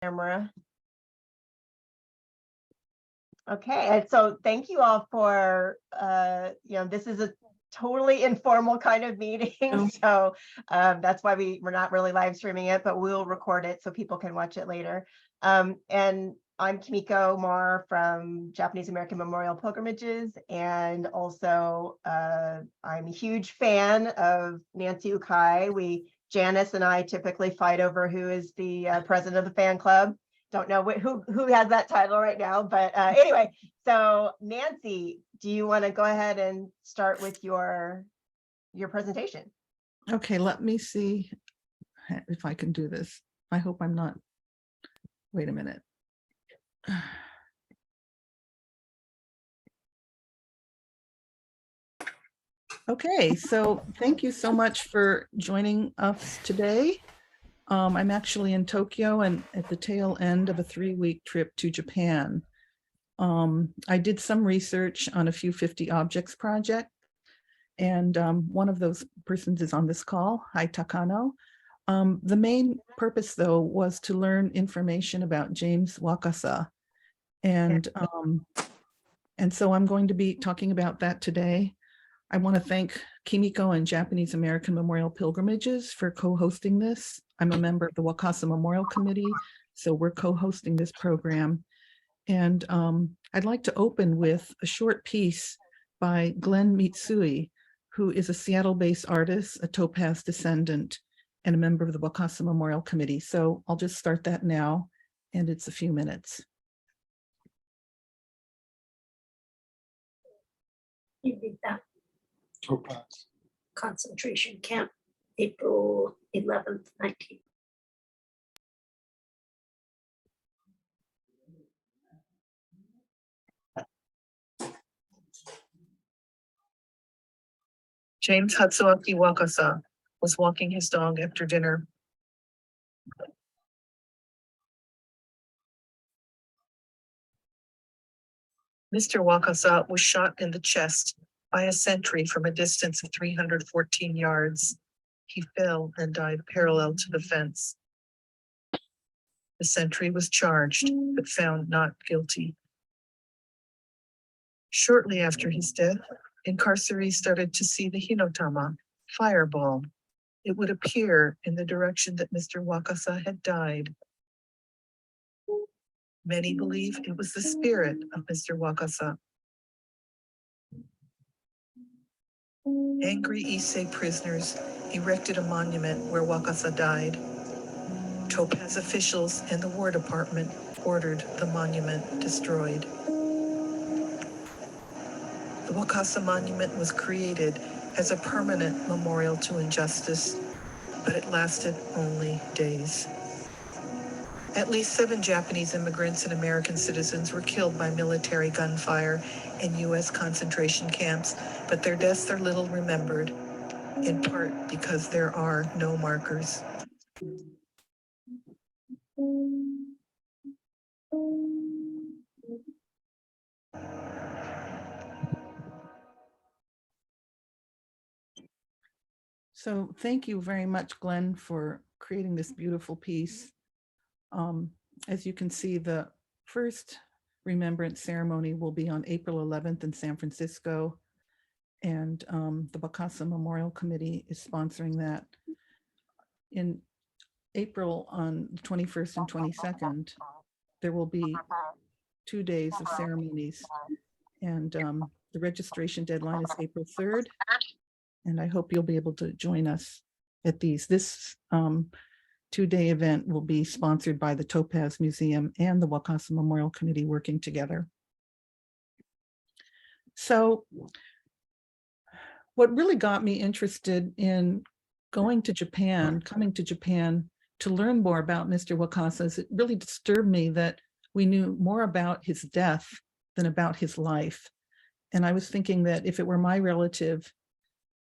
Camera. Okay, and so thank you all for, this is a totally informal kind of meeting. So that's why we're not really live streaming it, but we'll record it so people can watch it later. And I'm Kimiko Mar from Japanese American Memorial Pilgrimages. And also I'm a huge fan of Nancy Ukai. Janice and I typically fight over who is the president of the fan club. Don't know who has that title right now, but anyway, so Nancy, do you want to go ahead and start with your presentation? Okay, let me see if I can do this. I hope I'm not, wait a minute. Okay, so thank you so much for joining us today. I'm actually in Tokyo and at the tail end of a 3-week trip to Japan. I did some research on a few 50 objects project, and one of those persons is on this call. Hi, Takano. The main purpose, though, was to learn information about James Wakasa, and so I'm going to be talking about that today. I want to thank Kimiko and Japanese American Memorial Pilgrimages for co-hosting this. I'm a member of the Wakasa Memorial Committee, so we're co-hosting this program. And I'd like to open with a short piece by Glenn Mitsui, who is a Seattle-based artist, a Topaz descendant, and a member of the Wakasa Memorial Committee. So I'll just start that now, and it's a few minutes. Topaz concentration camp, April 11th, 19. James Hatsuaki Wakasa was walking his dog after dinner. Mr. Wakasa was shot in the chest by a sentry from a distance of 314 yards. He fell and died parallel to the fence. The sentry was charged, but found not guilty. Shortly after his death, incarcerees started to see the hinotama, fireball. It would appear in the direction that Mr. Wakasa had died. Many believe it was the spirit of Mr. Wakasa. Angry Issei prisoners erected a monument where Wakasa died. Topaz officials and the War Department ordered the monument destroyed. The Wakasa Monument was created as a permanent memorial to injustice, but it lasted only days. At least 7 Japanese immigrants and American citizens were killed by military gunfire in U.S. concentration camps, but their deaths are little remembered, in part because there are no markers. So thank you very much, Glenn, for creating this beautiful piece. As you can see, the first remembrance ceremony will be on April 11th in San Francisco, and the Wakasa Memorial Committee is sponsoring that. In April, on the 21st and 22nd, there will be 2 days of ceremonies, and the registration deadline is April 3rd, and I hope you'll be able to join us at these. This 2-day event will be sponsored by the Topaz Museum and the Wakasa Memorial Committee working together. So what really got me interested in coming to Japan to learn more about Mr. Wakasa is it really disturbed me that we knew more about his death than about his life. And I was thinking that if it were my relative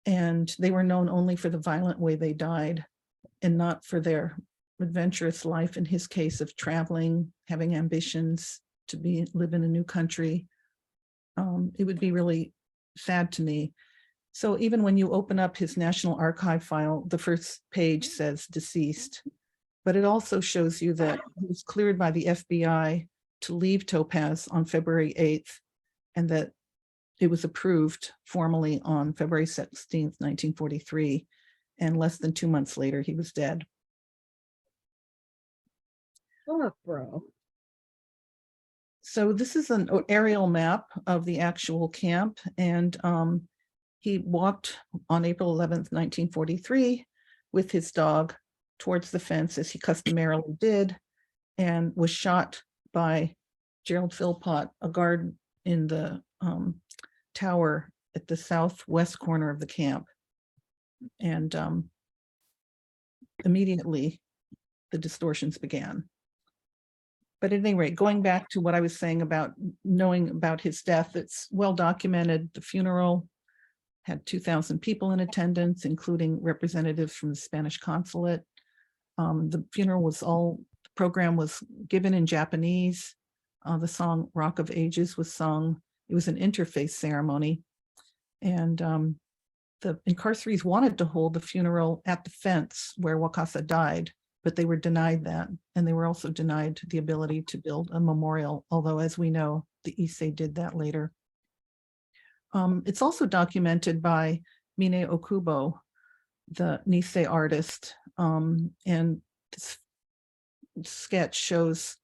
and they were known only for the violent way they died and not for their adventurous life, in his case of traveling, having ambitions to live in a new country, it would be really sad to me. So even when you open up his National Archive file, the first page says deceased. but it also shows you that he was cleared by the FBI to leave Topaz on February 8th, and that it was approved formally on February 16th, 1943, and less than 2 months later, he was dead. Oh, bro. So this is an aerial map of the actual camp, and he walked on April 11th, 1943, with his dog towards the fence, as he customarily did, and was shot by Gerald Philpott, a guard in the tower at the southwest corner of the camp. And immediately the distortions began. But at any rate, going back to what I was saying about knowing about his death, it's well documented. The funeral had 2,000 people in attendance, including representatives from the Spanish consulate. The funeral was the program was given in Japanese. The song Rock of Ages was sung. It was an interfaith ceremony. And the incarcerees wanted to hold the funeral at the fence where Wakasa died, but they were denied that. And they were also denied the ability to build a memorial, although, as we know, the Issei did that later. It's also documented by Mine Okubo, the Nisei artist, and this sketch shows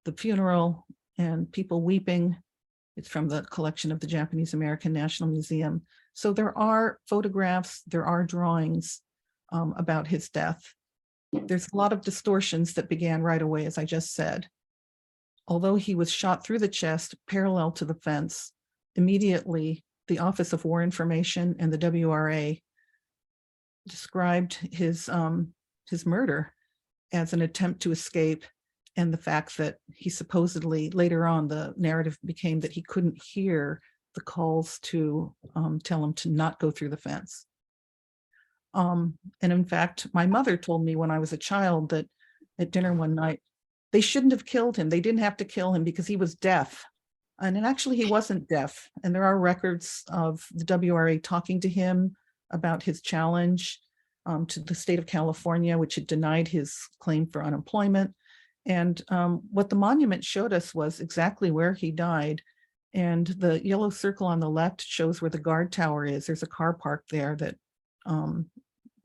the funeral and people weeping. It's from the collection of the Japanese American National Museum. So there are photographs, there are drawings about his death. There's a lot of distortions that began right away, as I just said. Although he was shot through the chest parallel to the fence, immediately the Office of War Information and the WRA described his murder as an attempt to escape, and the fact that he supposedly, later on, the narrative became that he couldn't hear the calls to tell him to not go through the fence. And in fact, my mother told me when I was a child that at dinner one night, they shouldn't have killed him. They didn't have to kill him because he was deaf. And actually he wasn't deaf. And there are records of the WRA talking to him about his challenge to the state of California, which had denied his claim for unemployment. And what the monument showed us was exactly where he died. And the yellow circle on the left shows where the guard tower is. There's a car parked there that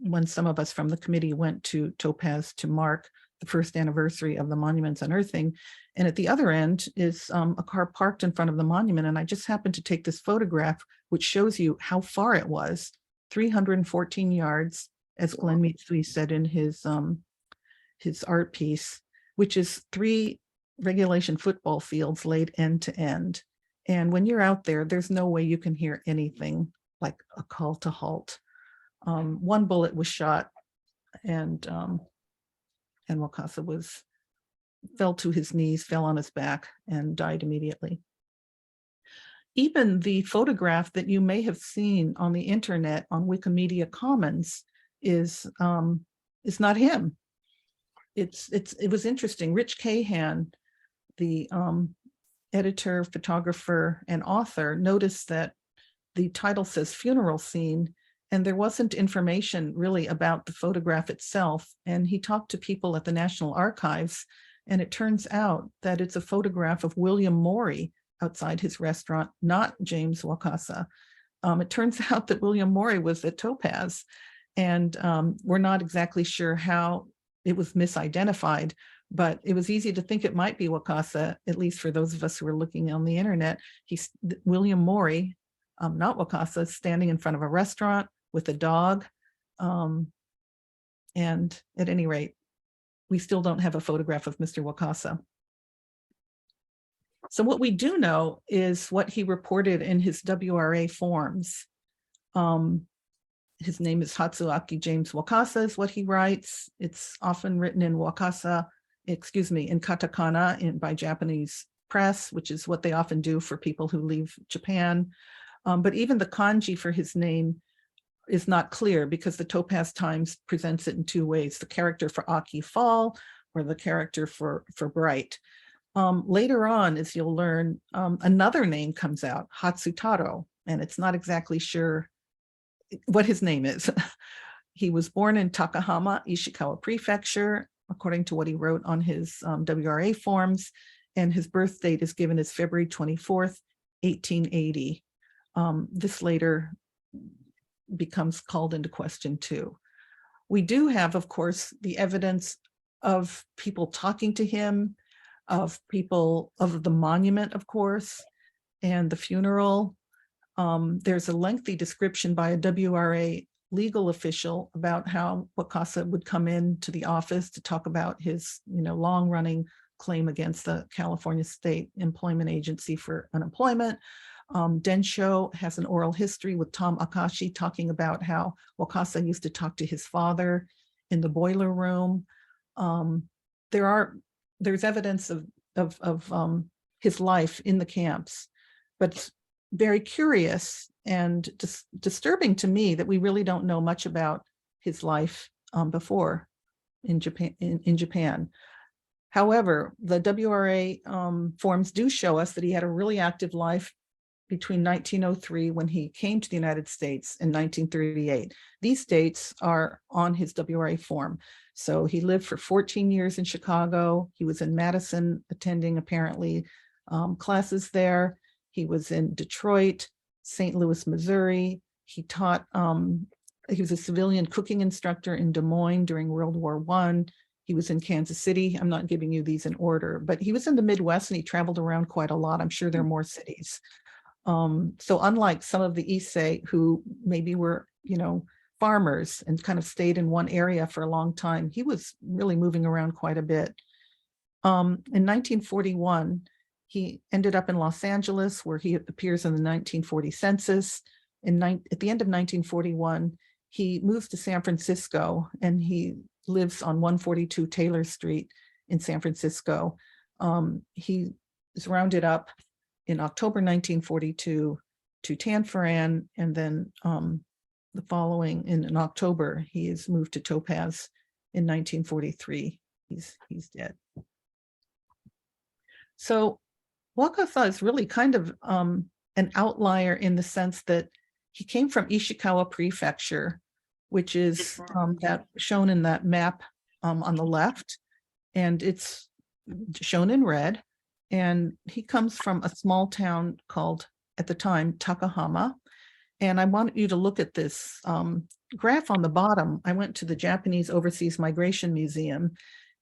when some of us from the committee went to Topaz to mark the first anniversary of the monument's unearthing. And at the other end is a car parked in front of the monument. And I just happened to take this photograph, which shows you how far it was, 314 yards, as Glenn Mitsui said in his art piece, which is 3 regulation football fields laid end to end. And when you're out there, there's no way you can hear anything like a call to halt. 1 bullet was shot, and Wakasa fell to his knees, fell on his back, and died immediately. Even the photograph that you may have seen on the internet on Wikimedia Commons is not him. It was interesting. Rich Cahan, the editor, photographer, and author, noticed that the title says funeral scene, and there wasn't information really about the photograph itself. And he talked to people at the National Archives, and it turns out that it's a photograph of William Morey outside his restaurant, not James Wakasa. It turns out that William Morey was at Topaz, and we're not exactly sure how it was misidentified, but it was easy to think it might be Wakasa, at least for those of us who were looking on the internet. William Morey, not Wakasa, standing in front of a restaurant with a dog. And at any rate, we still don't have a photograph of Mr. Wakasa. So what we do know is what he reported in his WRA forms. His name is Hatsuaki James Wakasa is what he writes. It's often written in Wakasa, in katakana by Japanese press, which is what they often do for people who leave Japan. But even the kanji for his name is not clear because the Topaz Times presents it in 2 ways: the character for Aki, fall, or the character for bright. Later on, as you'll learn, another name comes out, Hatsutaro, and it's not exactly sure what his name is. He was born in Takahama, Ishikawa Prefecture, according to what he wrote on his WRA forms, and his birth date is given as February 24th, 1880. This later becomes called into question too. We do have, of course, the evidence of people talking to him, of people, of the monument, of course, and the funeral. There's a lengthy description by a WRA legal official about how Wakasa would come into the office to talk about his, long-running claim against the California State Employment Agency for unemployment. Densho has an oral history with Tom Akashi talking about how Wakasa used to talk to his father in the boiler room. There's evidence of his life in the camps, but it's very curious and disturbing to me that we really don't know much about his life before in Japan. However, the WRA forms do show us that he had a really active life between 1903, when he came to the United States, in 1938. These dates are on his WRA form. So he lived for 14 years in Chicago. He was in Madison, attending apparently classes there. He was in Detroit, St. Louis, Missouri. He taught, he was a civilian cooking instructor in Des Moines during World War I. He was in Kansas City. I'm not giving you these in order, but he was in the Midwest and he traveled around quite a lot. I'm sure there are more cities. So unlike some of the Issei who maybe were, farmers and kind of stayed in one area for a long time, he was really moving around quite a bit. In 1941, he ended up in Los Angeles, where he appears in the 1940 census. At the end of 1941, he moves to San Francisco and he lives on 142 Taylor Street in San Francisco. He is rounded up in October 1942 to Tanforan, and then the following in October, he is moved to Topaz in 1943. He's dead. So Wakasa is really kind of an outlier in the sense that he came from Ishikawa Prefecture, which is that shown in that map on the left, and it's shown in red. And he comes from a small town called, at the time, Takahama. And I want you to look at this graph on the bottom. I went to the Japanese Overseas Migration Museum,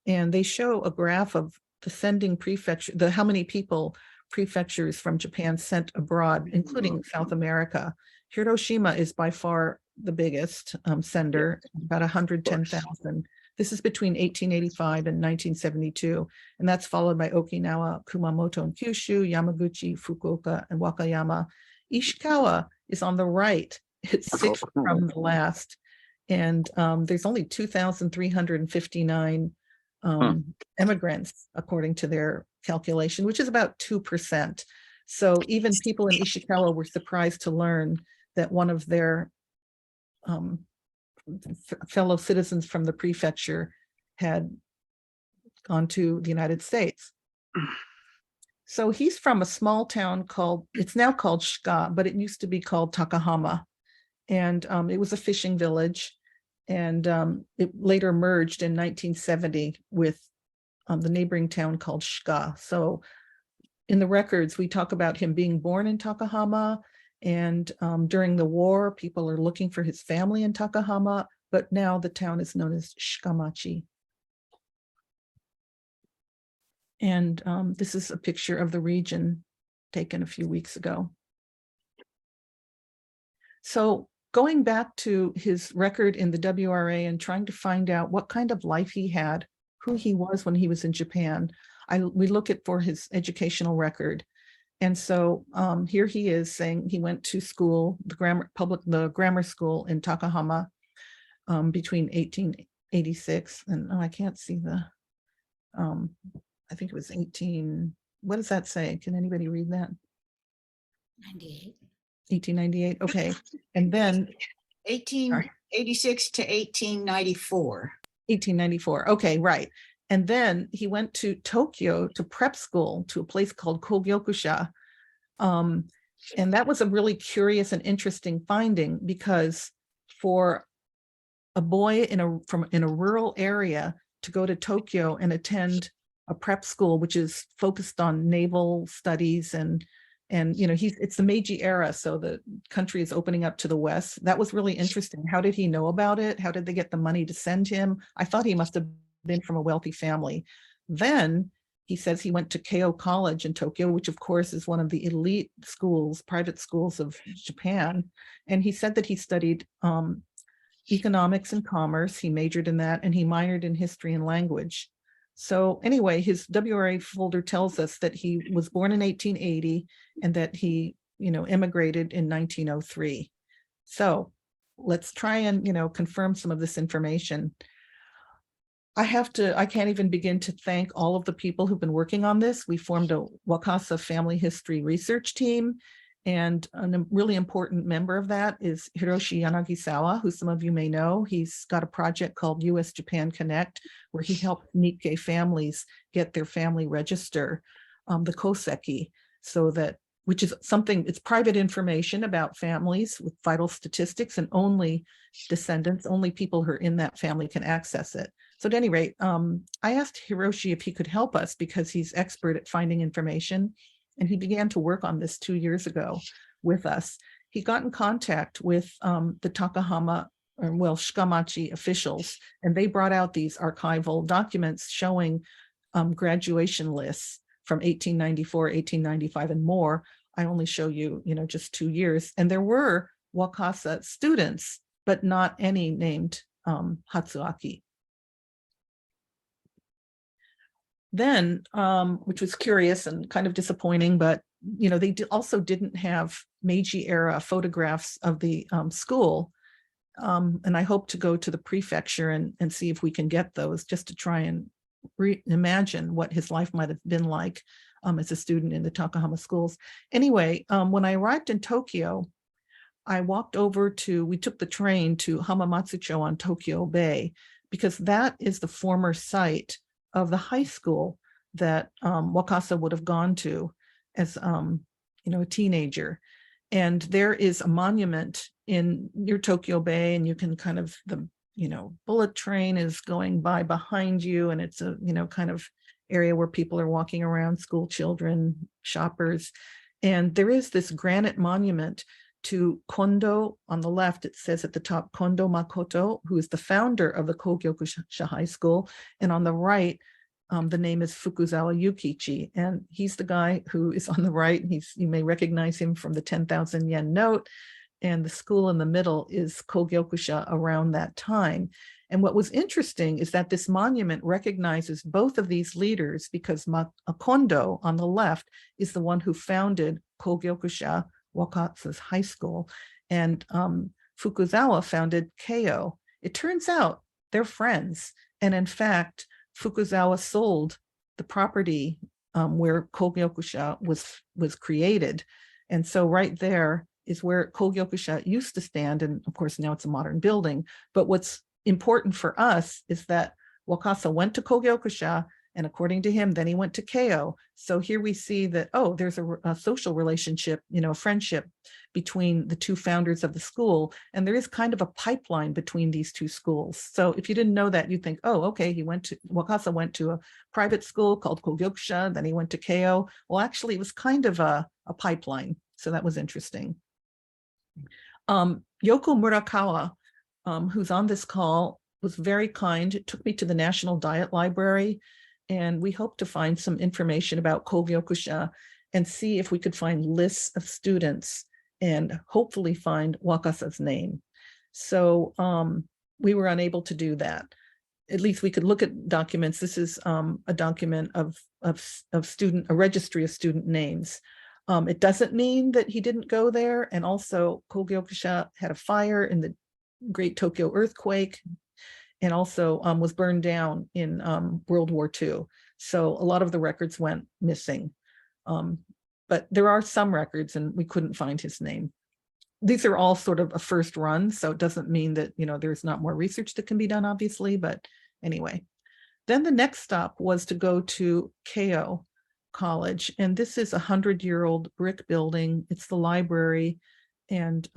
and they show a graph of the sending prefecture, how many people prefectures from Japan sent abroad, including South America. Hiroshima is by far the biggest sender, about 110,000. This is between 1885 and 1972, and that's followed by Okinawa, Kumamoto, and Kyushu, Yamaguchi, Fukuoka, and Wakayama. Ishikawa is on the right. It's sixth from the last, and there's only 2,359 immigrants, according to their calculation, which is about 2%. So even people in Ishikawa were surprised to learn that one of their fellow citizens from the prefecture had gone to the United States. So he's from a small town called, it's now called Shika, but it used to be called Takahama. And it was a fishing village. And it later merged in 1970 with the neighboring town called Shika. So in the records, we talk about him being born in Takahama. And during the war, people are looking for his family in Takahama, but now the town is known as Shikamachi. And this is a picture of the region taken a few weeks ago. So going back to his record in the WRA and trying to find out what kind of life he had, who he was when he was in Japan, we look at for his educational record. And so here he is saying he went to school, the grammar school in Takahama between 1886 and I can't see the, I think it was 18, what does that say? Can anybody read that? 98. 1898, okay. And then 1886 to 1894. 1894, okay, right. And then he went to Tokyo to prep school to a place called Kogyokusha. And that was a really curious and interesting finding, because for a boy in a rural area to go to Tokyo and attend a prep school, which is focused on naval studies and it's the Meiji era, so the country is opening up to the West. That was really interesting. How did he know about it? How did they get the money to send him? I thought he must have been from a wealthy family. Then he says he went to Keio College in Tokyo, which of course is one of the elite schools, private schools of Japan. And he said that he studied economics and commerce. He majored in that, and he minored in history and language. So anyway, his WRA folder tells us that he was born in 1880 and that he, immigrated in 1903. So let's try and, confirm some of this information. I can't even begin to thank all of the people who've been working on this. We formed a Wakasa family history research team, and a really important member of that is Hiroshi Yanagisawa, who some of you may know. He's got a project called US-Japan Connect, where he helped Nikkei families get their family register, the Koseki, which is something, it's private information about families with vital statistics, and only descendants, only people who are in that family can access it. So at any rate, I asked Hiroshi if he could help us because he's expert at finding information. And he began to work on this 2 years ago with us. He got in contact with the Takahama, Shikamachi officials, and they brought out these archival documents showing graduation lists from 1894, 1895, and more. I only show you, just 2 years. And there were Wakasa students, but not any named Hatsuaki. Then, which was curious and kind of disappointing, but they also didn't have Meiji era photographs of the school. And I hope to go to the prefecture and see if we can get those, just to try and imagine what his life might have been like as a student in the Takahama schools. Anyway, when I arrived in Tokyo, I we took the train to Hamamatsucho on Tokyo Bay, because that is the former site of the high school that Wakasa would have gone to as a teenager. And there is a monument near Tokyo Bay, and you can the bullet train is going by behind you, and it's a kind of area where people are walking around, school children, shoppers. And there is this granite monument to Kondo. On the left, it says at the top, Kondo Makoto, who is the founder of the Kogyokusha High School. And on the right, the name is Fukuzawa Yukichi. And he's the guy who is on the right. You may recognize him from the 10,000 yen note. And the school in the middle is Kogyokusha around that time. And what was interesting is that this monument recognizes both of these leaders, because Kondo on the left is the one who founded Kogyokusha, Wakasa's high school, and Fukuzawa founded Keio. It turns out they're friends. And in fact, Fukuzawa sold the property where Kogyokusha was created. And so right there is where Kogyokusha used to stand. And of course, now it's a modern building. But what's important for us is that Wakasa went to Kogyokusha, and according to him, then he went to Keio. So here we see that, there's a social relationship, a friendship between the two founders of the school. And there is kind of a pipeline between these two schools. So if you didn't know that, you'd think, okay, Wakasa went to a private school called Kogyokusha, then he went to Keio. Well, actually, it was kind of a pipeline. So that was interesting. Yoko Murakawa, who's on this call, was very kind. It took me to the National Diet Library, and we hope to find some information about Kogyokusha and see if we could find lists of students and hopefully find Wakasa's name. So we were unable to do that. At least we could look at documents. This is a document of a registry of student names. It doesn't mean that he didn't go there. And also Kogyokusha had a fire in the Great Tokyo earthquake, and also was burned down in World War II. So a lot of the records went missing. But there are some records, and we couldn't find his name. These are all sort of a first run, so it doesn't mean that there's not more research that can be done, obviously, but anyway. Then the next stop was to go to Keio College, and this is a 100-year-old brick building. It's the library, and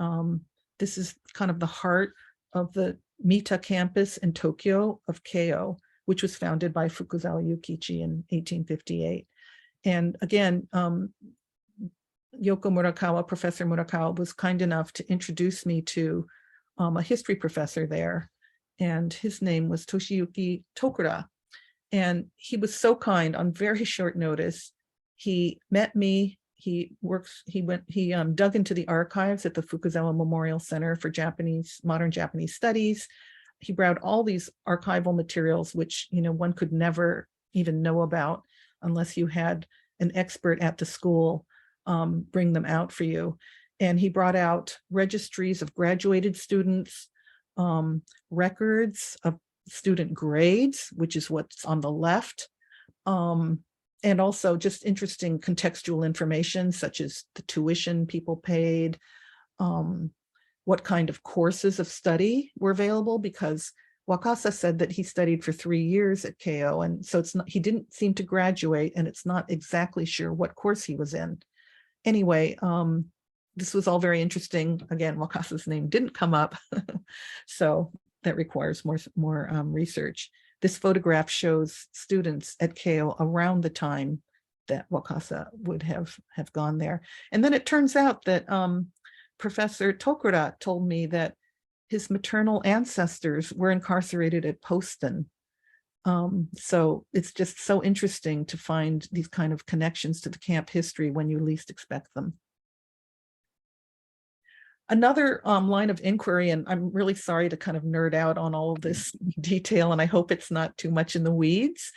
this is kind of the heart of the Mita campus in Tokyo of Keio, which was founded by Fukuzawa Yukichi in 1858. And again, Yoko Murakawa, Professor Murakawa, was kind enough to introduce me to a history professor there, and his name was Toshiyuki Tokura. And he was so kind on very short notice. He met me. He dug into the archives at the Fukuzawa Memorial Center for Modern Japanese Studies. He brought all these archival materials, which, you know, one could never even know about unless you had an expert at the school bring them out for you. And he brought out registries of graduated students, records of student grades, which is what's on the left, and also just interesting contextual information, such as the tuition people paid, what kind of courses of study were available, because Wakasa said that he studied for 3 years at Keio, and so he didn't seem to graduate, and it's not exactly sure what course he was in. Anyway, this was all very interesting. Again, Wakasa's name didn't come up, so that requires more research. This photograph shows students at Keio around the time that Wakasa would have gone there. And then it turns out that Professor Tokura told me that his maternal ancestors were incarcerated at Poston. So it's just so interesting to find these kind of connections to the camp history when you least expect them. Another line of inquiry, and I'm really sorry to kind of nerd out on all of this detail, and I hope it's not too much in the weeds,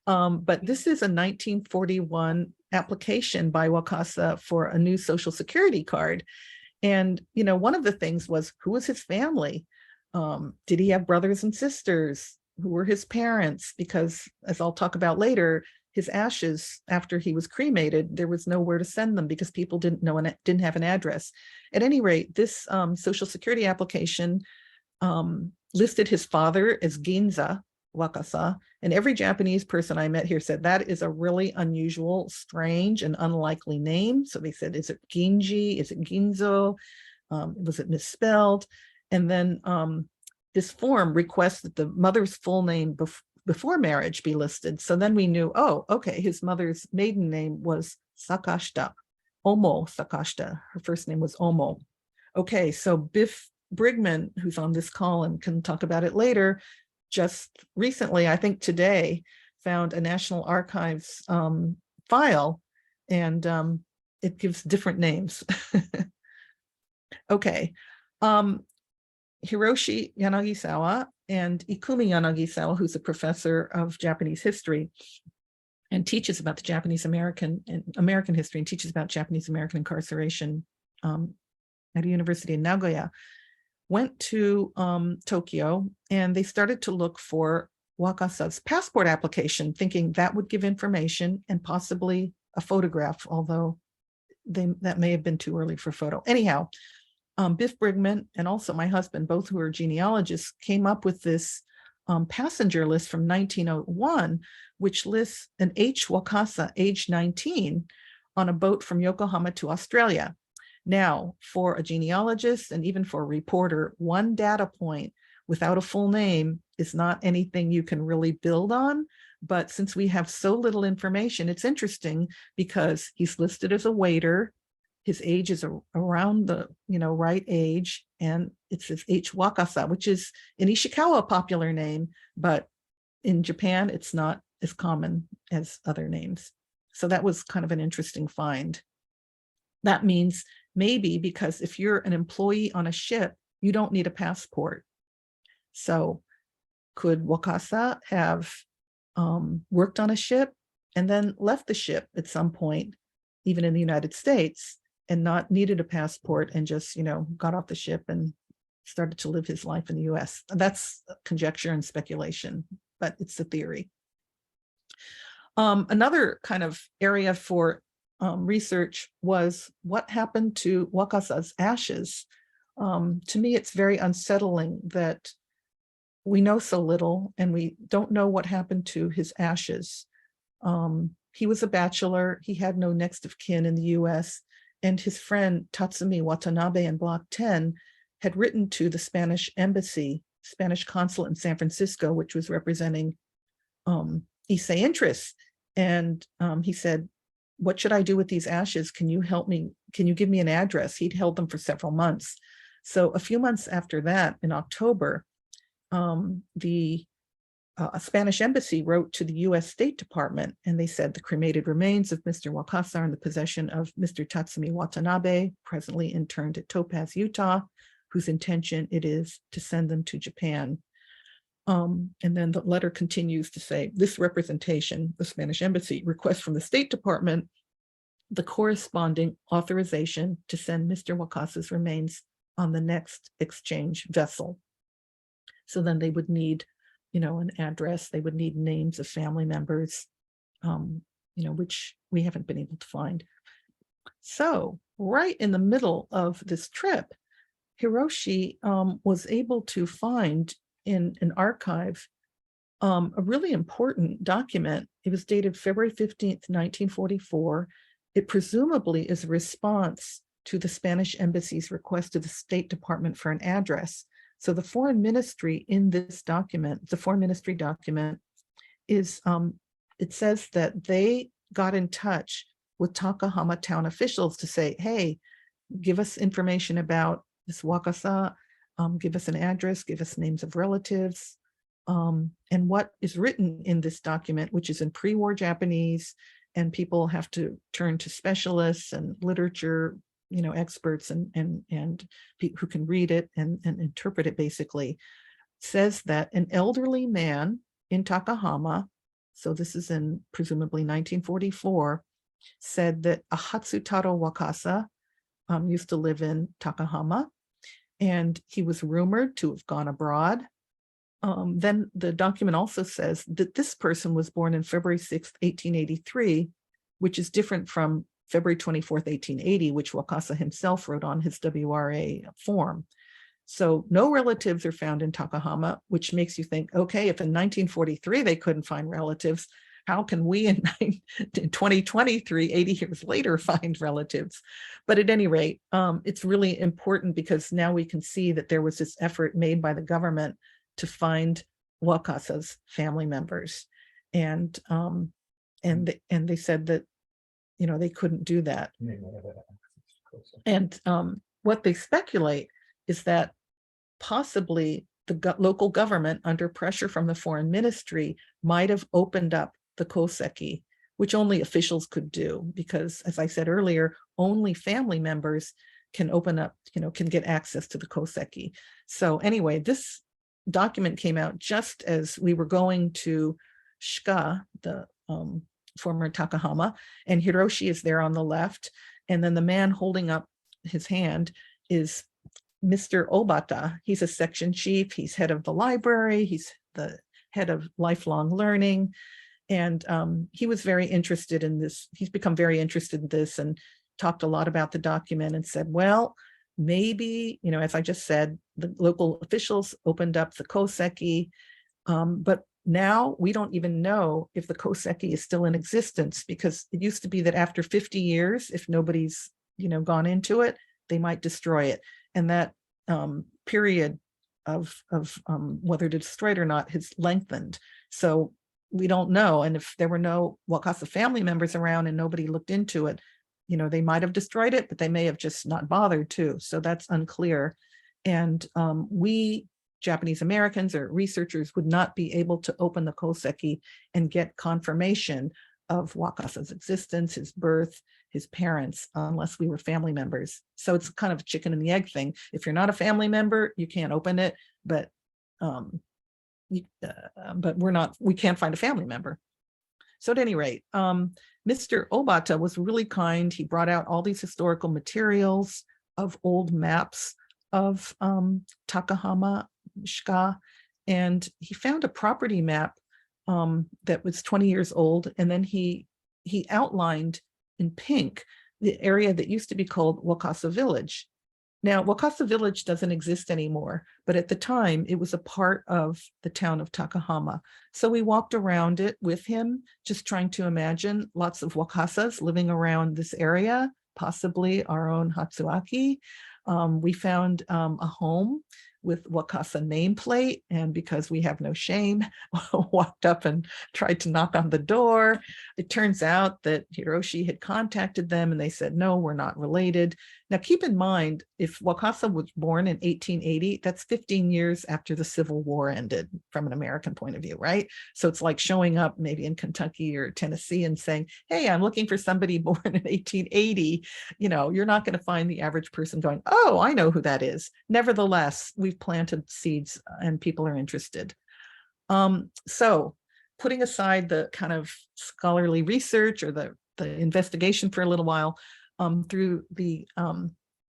but this is a 1941 application by Wakasa for a new Social Security card. And, you know, one of the things was, who was his family? Did he have brothers and sisters? Who were his parents? Because, as I'll talk about later, his ashes, after he was cremated, there was nowhere to send them because people didn't know and didn't have an address. At any rate, this Social Security application listed his father as Ginza Wakasa, and every Japanese person I met here said that is a really unusual, strange, and unlikely name. So they said, is it Ginji? Is it Ginzo? Was it misspelled? And then this form requests that the mother's full name before marriage be listed. So then we knew, oh, okay, his mother's maiden name was Sakashita, Omo Sakashita. Her first name was Omo. Okay, so Biff Brigman, who's on this call and can talk about it later, just recently, I think today, found a National Archives file, and it gives different names. Okay. Hiroshi Yanagisawa and Ikumi Yanagisawa, who's a professor of Japanese history and teaches about the Japanese American history and teaches about Japanese American incarceration at a university in Nagoya, went to Tokyo, and they started to look for Wakasa's passport application, thinking that would give information and possibly a photograph, although that may have been too early for photo. Anyhow, Biff Brigman and also my husband, both who are genealogists, came up with this passenger list from 1901, which lists an H. Wakasa, age 19, on a boat from Yokohama to Australia. Now, for a genealogist and even for a reporter, one data point without a full name is not anything you can really build on. But since we have so little information, it's interesting because he's listed as a waiter. His age is around the right age, and it says H. Wakasa, which is in Ishikawa a popular name, but in Japan it's not as common as other names. So that was kind of an interesting find. That means maybe because if you're an employee on a ship, you don't need a passport. So could Wakasa have worked on a ship and then left the ship at some point, even in the United States, and not needed a passport and just, got off the ship and started to live his life in the US? That's conjecture and speculation, but it's a theory. Another kind of area for research was what happened to Wakasa's ashes. To me, it's very unsettling that we know so little and we don't know what happened to his ashes. He was a bachelor. He had no next of kin in the US, and his friend Tatsumi Watanabe in Block 10 had written to the Spanish embassy, Spanish consulate in San Francisco, which was representing Issei interests. And he said, what should I do with these ashes? Can you help me? Can you give me an address? He'd held them for several months. So a few months after that, in October, the Spanish embassy wrote to the US State Department, and they said the cremated remains of Mr. Wakasa are in the possession of Mr. Tatsumi Watanabe, presently interned at Topaz, Utah, whose intention it is to send them to Japan. And then the letter continues to say, this representation, the Spanish embassy, requests from the State Department the corresponding authorization to send Mr. Wakasa's remains on the next exchange vessel. So then they would need, an address, they would need names of family members, which we haven't been able to find. So right in the middle of this trip, Hiroshi was able to find in an archive a really important document. It was dated February 15th, 1944. It presumably is a response to the Spanish embassy's request to the State Department for an address. So the foreign ministry in this document, the foreign ministry document is, it says that they got in touch with Takahama town officials to say, hey, give us information about this Wakasa, give us an address, give us names of relatives. And what is written in this document, which is in pre-war Japanese, and people have to turn to specialists and literature, experts and who can read it and interpret it, basically says that an elderly man in Takahama, so this is in presumably 1944, said that a Hatsutaro Wakasa used to live in Takahama, and he was rumored to have gone abroad. Then the document also says that this person was born in February 6th, 1883, which is different from February 24th, 1880, which Wakasa himself wrote on his WRA form. So no relatives are found in Takahama, which makes you think, okay, if in 1943 they couldn't find relatives, how can we in 2023, 80 years later, find relatives? But at any rate, it's really important because now we can see that there was this effort made by the government to find Wakasa's family members. And they said that, they couldn't do that. And what they speculate is that possibly the local government, under pressure from the foreign ministry, might have opened up the koseki, which only officials could do, because as I said earlier, only family members can open up, can get access to the koseki. So anyway, this document came out just as we were going to Shika, the former Takahama, and Hiroshi is there on the left. And then the man holding up his hand is Mr. Obata. He's a section chief. He's head of the library. He's the head of lifelong learning. And he was very interested in this. He's become very interested in this and talked a lot about the document and said, well, maybe, as I just said, the local officials opened up the koseki, but now we don't even know if the koseki is still in existence, because it used to be that after 50 years, if nobody's, gone into it, they might destroy it. And that period of whether to destroy it or not has lengthened. So we don't know. And if there were no Wakasa family members around and nobody looked into it, they might have destroyed it, but they may have just not bothered to. So that's unclear. And we Japanese Americans or researchers would not be able to open the koseki and get confirmation of Wakasa's existence, his birth, his parents, unless we were family members. So it's kind of a chicken and the egg thing. If you're not a family member, you can't open it, but we can't find a family member. So at any rate, Mr. Obata was really kind. He brought out all these historical materials of old maps of Takahama, Shika, and he found a property map that was 20 years old, and then he outlined in pink the area that used to be called Wakasa Village. Now, Wakasa Village doesn't exist anymore, but at the time it was a part of the town of Takahama. So we walked around it with him, just trying to imagine lots of Wakasas living around this area, possibly our own Hatsuaki. We found a home with Wakasa nameplate, and because we have no shame, walked up and tried to knock on the door. It turns out that Hiroshi had contacted them and they said, no, we're not related. Now keep in mind, if Wakasa was born in 1880, that's 15 years after the Civil War ended from an American point of view, right? So it's like showing up maybe in Kentucky or Tennessee and saying, hey, I'm looking for somebody born in 1880. You know, you're not going to find the average person going, oh, I know who that is. Nevertheless, we've planted seeds and people are interested. So putting aside the kind of scholarly research or the investigation for a little while, through the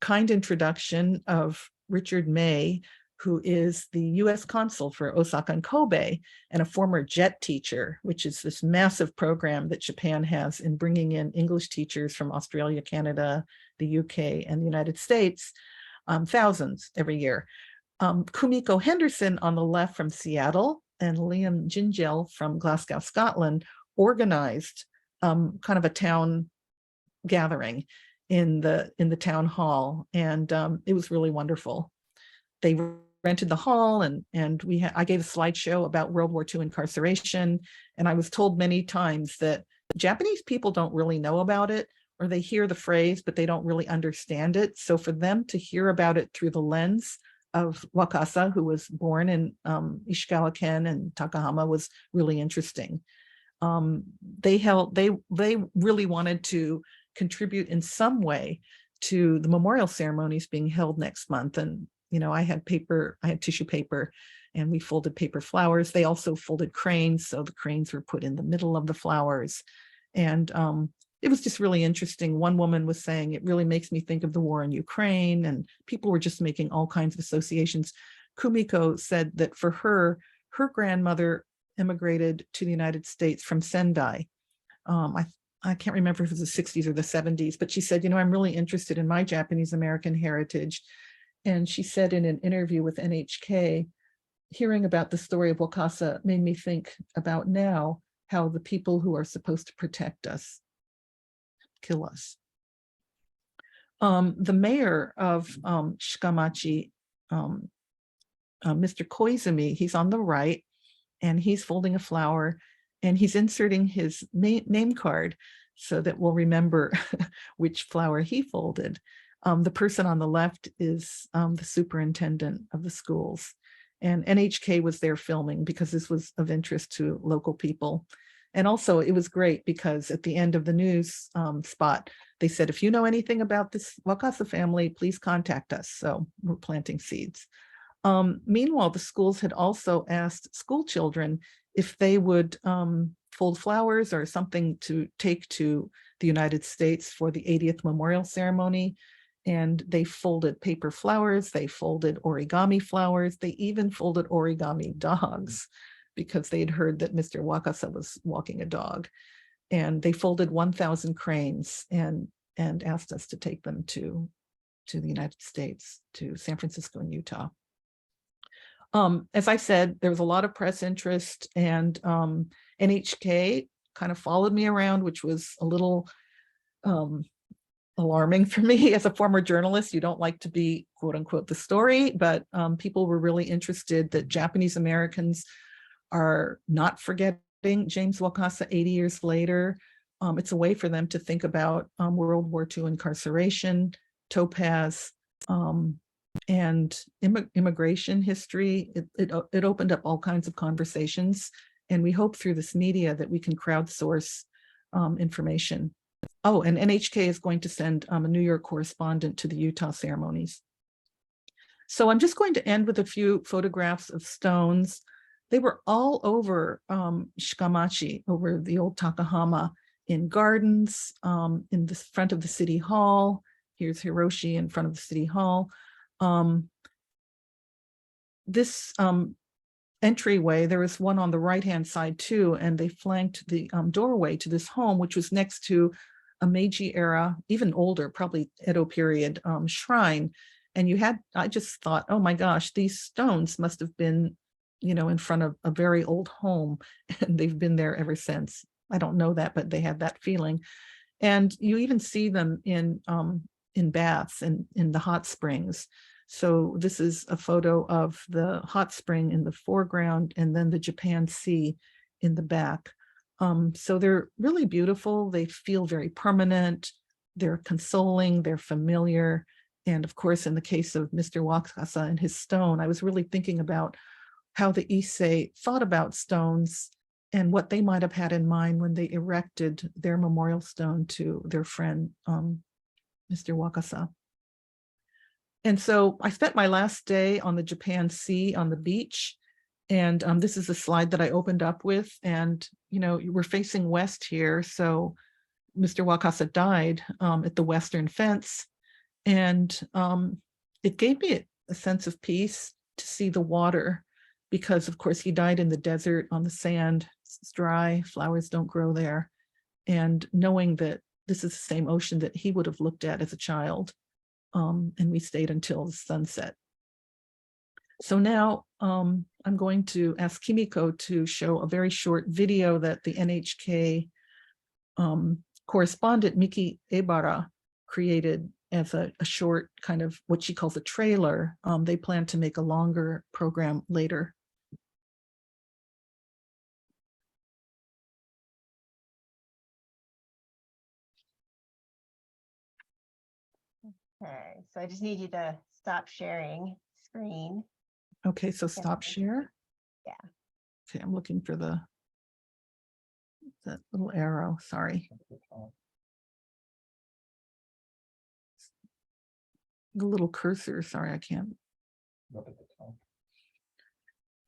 kind introduction of Richard May, who is the US consul for Osaka and Kobe and a former JET teacher, which is this massive program that Japan has in bringing in English teachers from Australia, Canada, the UK, and the United States, thousands every year. Kumiko Henderson on the left from Seattle and Liam Gingell from Glasgow, Scotland, organized kind of a town gathering in the town hall, and it was really wonderful. They rented the hall, and I gave a slideshow about World War II incarceration, and I was told many times that Japanese people don't really know about it, or they hear the phrase but they don't really understand it. So for them to hear about it through the lens of Wakasa, who was born in Ishikawa-ken and Takahama, was really interesting. They really wanted to contribute in some way to the memorial ceremonies being held next month. And, you know, I had tissue paper, and we folded paper flowers. They also folded cranes, so the cranes were put in the middle of the flowers. And it was just really interesting. One woman was saying, it really makes me think of the war in Ukraine, and people were just making all kinds of associations. Kumiko said that for her grandmother immigrated to the United States from Sendai. I can't remember if it was the 60s or the 70s, but she said, you know, I'm really interested in my Japanese American heritage. And she said in an interview with NHK, hearing about the story of Wakasa made me think about now how the people who are supposed to protect us kill us. The mayor of Shikamachi, Mr. Koizumi, he's on the right, and he's folding a flower, and he's inserting his name card so that we'll remember which flower he folded. The person on the left is the superintendent of the schools, and NHK was there filming because this was of interest to local people. And also it was great because at the end of the news spot, they said, if you know anything about this Wakasa family, please contact us. So we're planting seeds. Meanwhile, the schools had also asked school children if they would fold flowers or something to take to the United States for the 80th memorial ceremony. And they folded paper flowers, they folded origami flowers, they even folded origami dogs, because they'd heard that Mr. Wakasa was walking a dog. And they folded 1,000 cranes and asked us to take them to the United States, to San Francisco and Utah. As I said, there was a lot of press interest, and NHK kind of followed me around, which was a little alarming for me as a former journalist. You don't like to be, quote unquote, the story, but people were really interested that Japanese Americans are not forgetting James Wakasa 80 years later. It's a way for them to think about World War II incarceration, Topaz, and immigration history. It opened up all kinds of conversations, and we hope through this media that we can crowdsource information. Oh, and NHK is going to send a New York correspondent to the Utah ceremonies. So I'm just going to end with a few photographs of stones. They were all over Shikamachi, over the old Takahama, in gardens, in the front of the city hall. Here's Hiroshi in front of the city hall. This entryway, there was one on the right-hand side too, and they flanked the doorway to this home, which was next to a Meiji era, even older, probably Edo period shrine. And I just thought, oh my gosh, these stones must have been, you know, in front of a very old home, and they've been there ever since. I don't know that, but they had that feeling. And you even see them in baths and in the hot springs. So this is a photo of the hot spring in the foreground and then the Japan Sea in the back. So they're really beautiful. They feel very permanent. They're consoling, they're familiar. And of course, in the case of Mr. Wakasa and his stone, I was really thinking about how the Issei thought about stones and what they might have had in mind when they erected their memorial stone to their friend, Mr. Wakasa. And so I spent my last day on the Japan Sea on the beach. And this is a slide that I opened up with. And, you know, we're facing west here. So Mr. Wakasa died at the western fence. And it gave me a sense of peace to see the water, because of course he died in the desert on the sand. It's dry, flowers don't grow there. And knowing that this is the same ocean that he would have looked at as a child. And we stayed until the sunset. So now I'm going to ask Kimiko to show a very short video that the NHK correspondent Miki Ebara created as a short kind of what she calls a trailer. They plan to make a longer program later. Okay, so I just need you to stop sharing screen. Okay, so stop share. Yeah. Okay, I'm looking for that little arrow, sorry. The little cursor, sorry, I can't.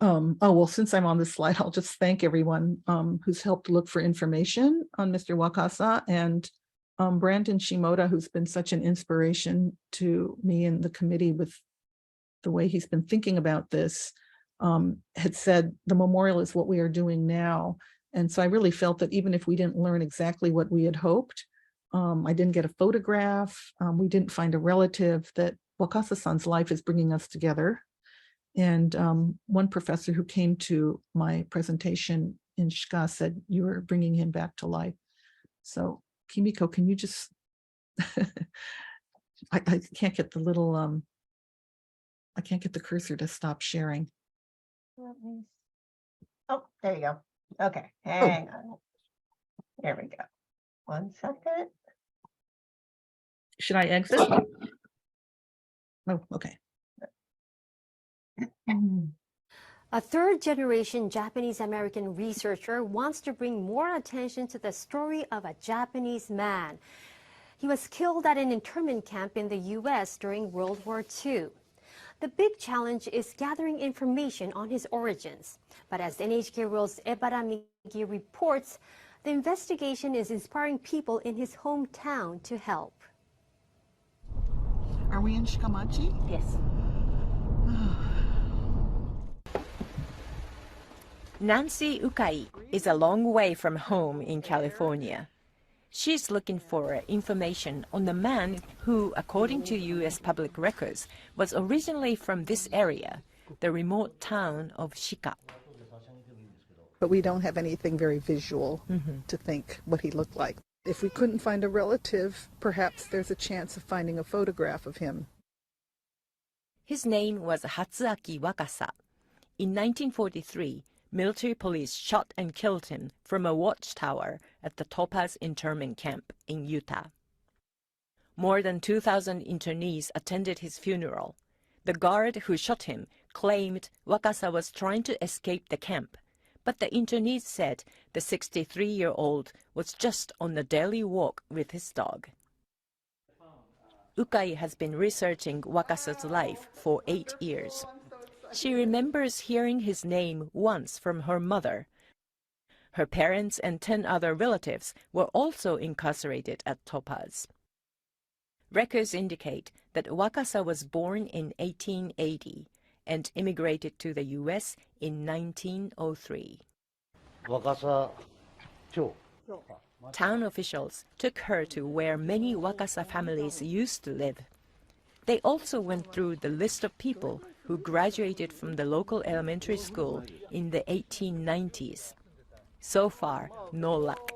Oh, well, since I'm on this slide, I'll just thank everyone who's helped look for information on Mr. Wakasa, and Brandon Shimoda, who's been such an inspiration to me and the committee with the way he's been thinking about this, had said the memorial is what we are doing now. And so I really felt that even if we didn't learn exactly what we had hoped, I didn't get a photograph, we didn't find a relative, that Wakasa-san's life is bringing us together. And one professor who came to my presentation in Shika said, you were bringing him back to life. So Kimiko, can you just, I can't get the little, I can't get the cursor to stop sharing. Oh, there you go. Okay, hang on. There we go. 1 second. Should I exit? Oh, okay. A third-generation Japanese-American researcher wants to bring more attention to the story of a Japanese man. He was killed at an internment camp in the U.S. during World War II. The big challenge is gathering information on his origins. But as NHK World's Ebara Miki reports, the investigation is inspiring people in his hometown to help. Are we in Shikamachi? Yes. Nancy Ukai is a long way from home in California. She's looking for information on the man who, according to U.S. public records, was originally from this area, the remote town of Shika. But we don't have anything very visual to think what he looked like. If we couldn't find a relative, perhaps there's a chance of finding a photograph of him. His name was Hatsuaki Wakasa. In 1943, military police shot and killed him from a watchtower at the Topaz internment camp in Utah. More than 2,000 internees attended his funeral. The guard who shot him claimed Wakasa was trying to escape the camp, but the internees said the 63-year-old was just on a daily walk with his dog. Ukai has been researching Wakasa's life for 8 years. She remembers hearing his name once from her mother. Her parents and 10 other relatives were also incarcerated at Topaz. Records indicate that Wakasa was born in 1880 and immigrated to the U.S. in 1903. Town officials took her to where many Wakasa families used to live. They also went through the list of people who graduated from the local elementary school in the 1890s. So far, no luck.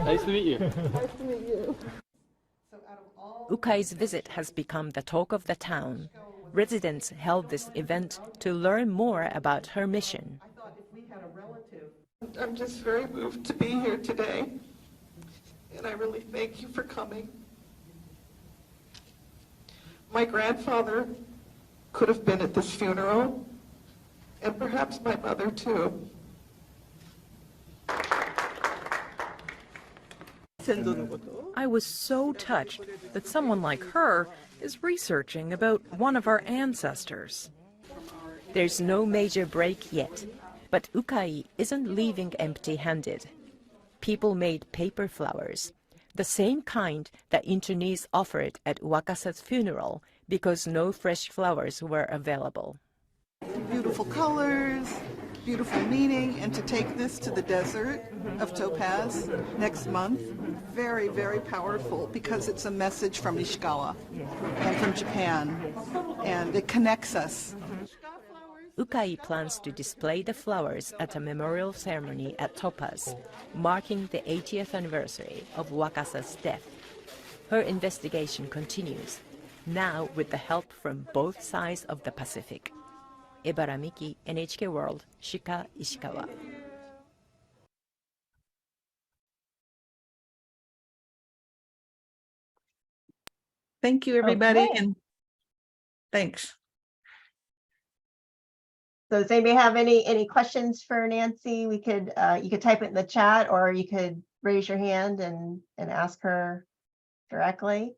Nice to meet you. Nice to meet you. So out of Ukai's visit has become the talk of the town. Residents held this event to learn more about her mission. I'm just very moved to be here today, and I really thank you for coming. My grandfather could have been at this funeral, and perhaps my mother too. I was so touched that someone like her is researching about one of our ancestors. There's no major break yet, but Ukai isn't leaving empty-handed. People made paper flowers, the same kind that internees offered at Wakasa's funeral because no fresh flowers were available. Beautiful colors, beautiful meaning, and to take this to the desert of Topaz next month, very, very powerful because it's a message from Ishikawa and from Japan, and it connects us. Ukai plans to display the flowers at a memorial ceremony at Topaz, marking the 80th anniversary of Wakasa's death. Her investigation continues, now with the help from both sides of the Pacific. Ebara Miki, NHK World, Shika Ishikawa. Thank you, everybody, Okay. and thanks. So does anybody have any questions for Nancy? We could, you could type it in the chat, or you could raise your hand and ask her directly.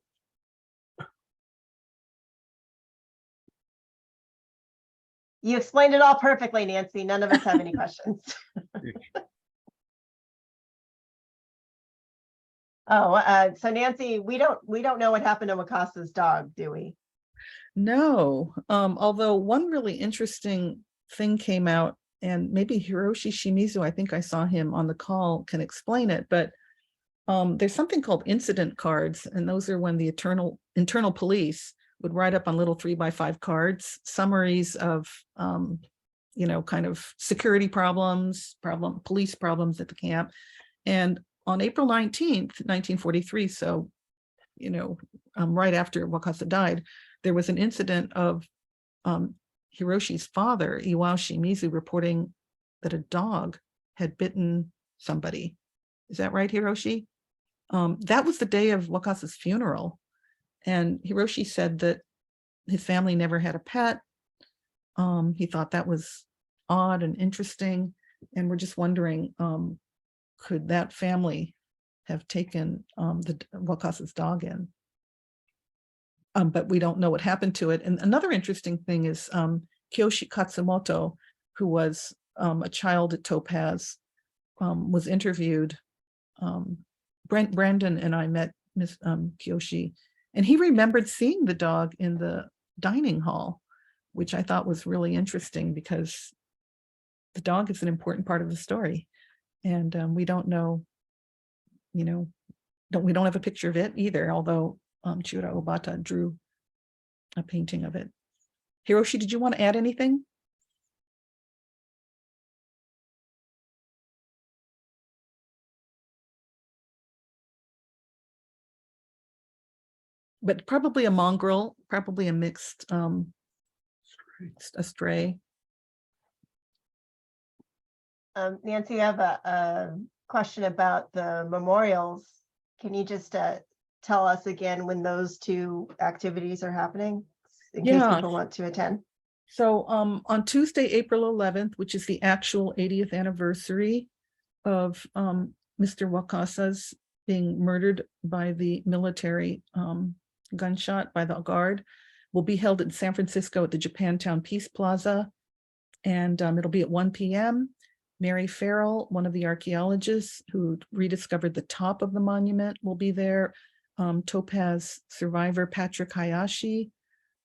You explained it all perfectly, Nancy. None of us have any questions. Oh, so Nancy, we don't know what happened to Wakasa's dog, do we? No, although one really interesting thing came out, and maybe Hiroshi Shimizu, I think I saw him on the call, can explain it, but there's something called incident cards, and those are when the internal police would write up on little 3x5 cards summaries of kind of security problems, police problems at the camp. And on April 19th, 1943, so right after Wakasa died, there was an incident of Hiroshi's father, Iwao Shimizu, reporting that a dog had bitten somebody. Is that right, Hiroshi? That was the day of Wakasa's funeral. And Hiroshi said that his family never had a pet. He thought that was odd and interesting. And we're just wondering, could that family have taken the Wakasa's dog in? But we don't know what happened to it. And another interesting thing is Kiyoshi Katsumoto, who was a child at Topaz, was interviewed. Brandon and I met Miss Kiyoshi, and he remembered seeing the dog in the dining hall, which I thought was really interesting because the dog is an important part of the story. And we don't know, we don't have a picture of it either, although Chura Obata drew a painting of it. Hiroshi, did you want to add anything? But probably a mongrel, probably a mixed, a stray. Nancy, I have a question about the memorials. Can you just tell us again when those two activities are happening in case people want to attend? So on Tuesday, April 11th, which is the actual 80th anniversary of Mr. Wakasa's being murdered by the military gunshot by the guard, will be held in San Francisco at the Japantown Peace Plaza. And it'll be at 1 p.m. Mary Farrell, one of the archaeologists who rediscovered the top of the monument, will be there. Topaz survivor Patrick Hayashi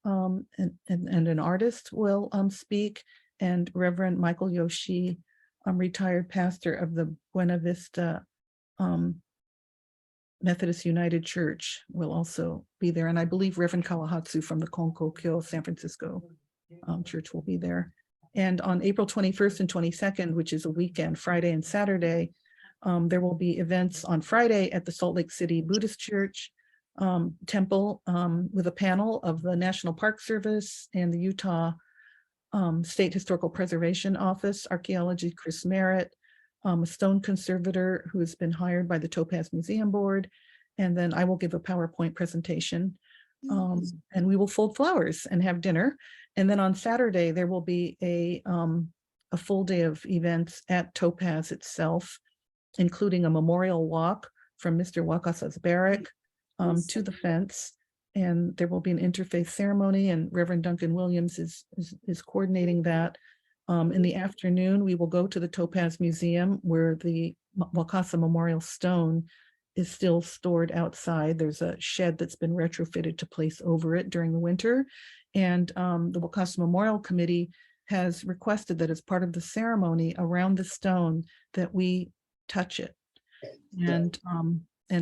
and an artist will speak, and Reverend Michael Yoshi, retired pastor of the Buena Vista Methodist United Church, will also be there. And I believe Reverend Kawahatsu from the Konkokyo San Francisco church will be there. And on April 21st and 22nd, which is a weekend, Friday and Saturday, there will be events on Friday at the Salt Lake City Buddhist Church. temple with a panel of the National Park Service and the Utah State Historical Preservation Office, Archaeology, Chris Merritt, a stone conservator who has been hired by the Topaz Museum Board. And then I will give a PowerPoint presentation, and we will fold flowers and have dinner. And then on Saturday, there will be a full day of events at Topaz itself, including a memorial walk from Mr. Wakasa's barrack to the fence. And there will be an interfaith ceremony, and Reverend Duncan Williams is coordinating that. In the afternoon, we will go to the Topaz Museum, where the Wakasa Memorial Stone is still stored outside. There's a shed that's been retrofitted to place over it during the winter. And the Wakasa Memorial Committee has requested that as part of the ceremony around the stone that we touch it. And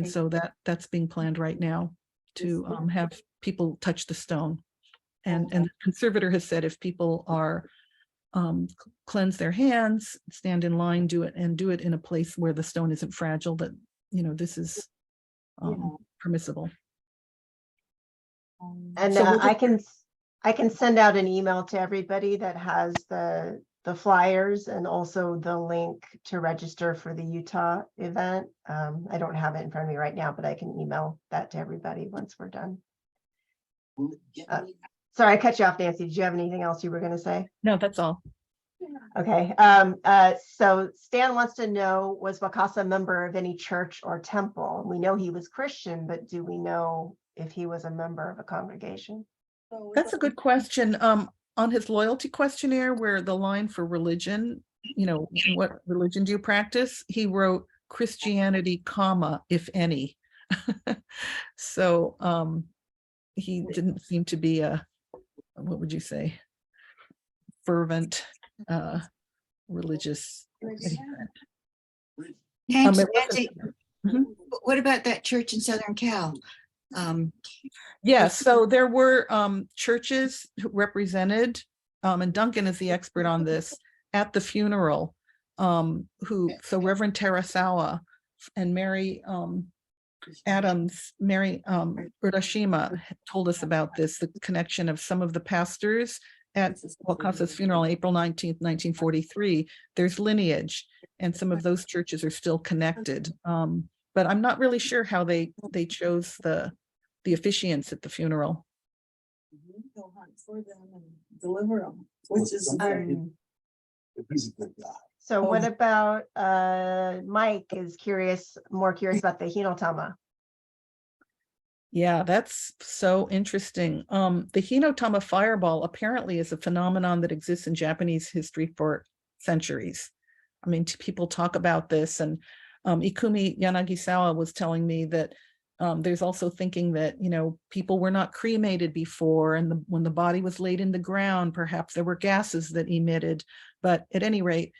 so that's being planned right now to have people touch the stone. And the conservator has said if people are cleanse their hands, stand in line, do it in a place where the stone isn't fragile, that this is permissible. And So I can send out an email to everybody that has the flyers and also the link to register for the Utah event. I don't have it in front of me right now, but I can email that to everybody once we're done. Sorry, I cut you off, Nancy. Did you have anything else you were going to say? No, that's all. Okay. So Stan wants to know, was Wakasa a member of any church or temple? We know he was Christian, but do we know if he was a member of a congregation? That's a good question. On his loyalty questionnaire, where the line for religion, what religion do you practice? He wrote Christianity, if any. So he didn't seem to be a, what would you say, fervent religious. Nancy, Mhm. what about that church in Southern Cal? Yeah, so there were churches represented, and Duncan is the expert on this, at the funeral, so Reverend Terasawa and Mary Adams, Mary Urashima told us about this, the connection of some of the pastors at Wakasa's funeral on April 19th, 1943. There's lineage, and some of those churches are still connected. But I'm not really sure how they chose the officiants at the funeral. Go hunt for them and deliver them, which is So what about Mike is more curious about the Hinotama? Yeah, that's so interesting. The Hinotama fireball apparently is a phenomenon that exists in Japanese history for centuries. I mean, people talk about this, and Ikumi Yanagisawa was telling me that there's also thinking that, people were not cremated before, and when the body was laid in the ground, perhaps there were gases that emitted. But at any rate,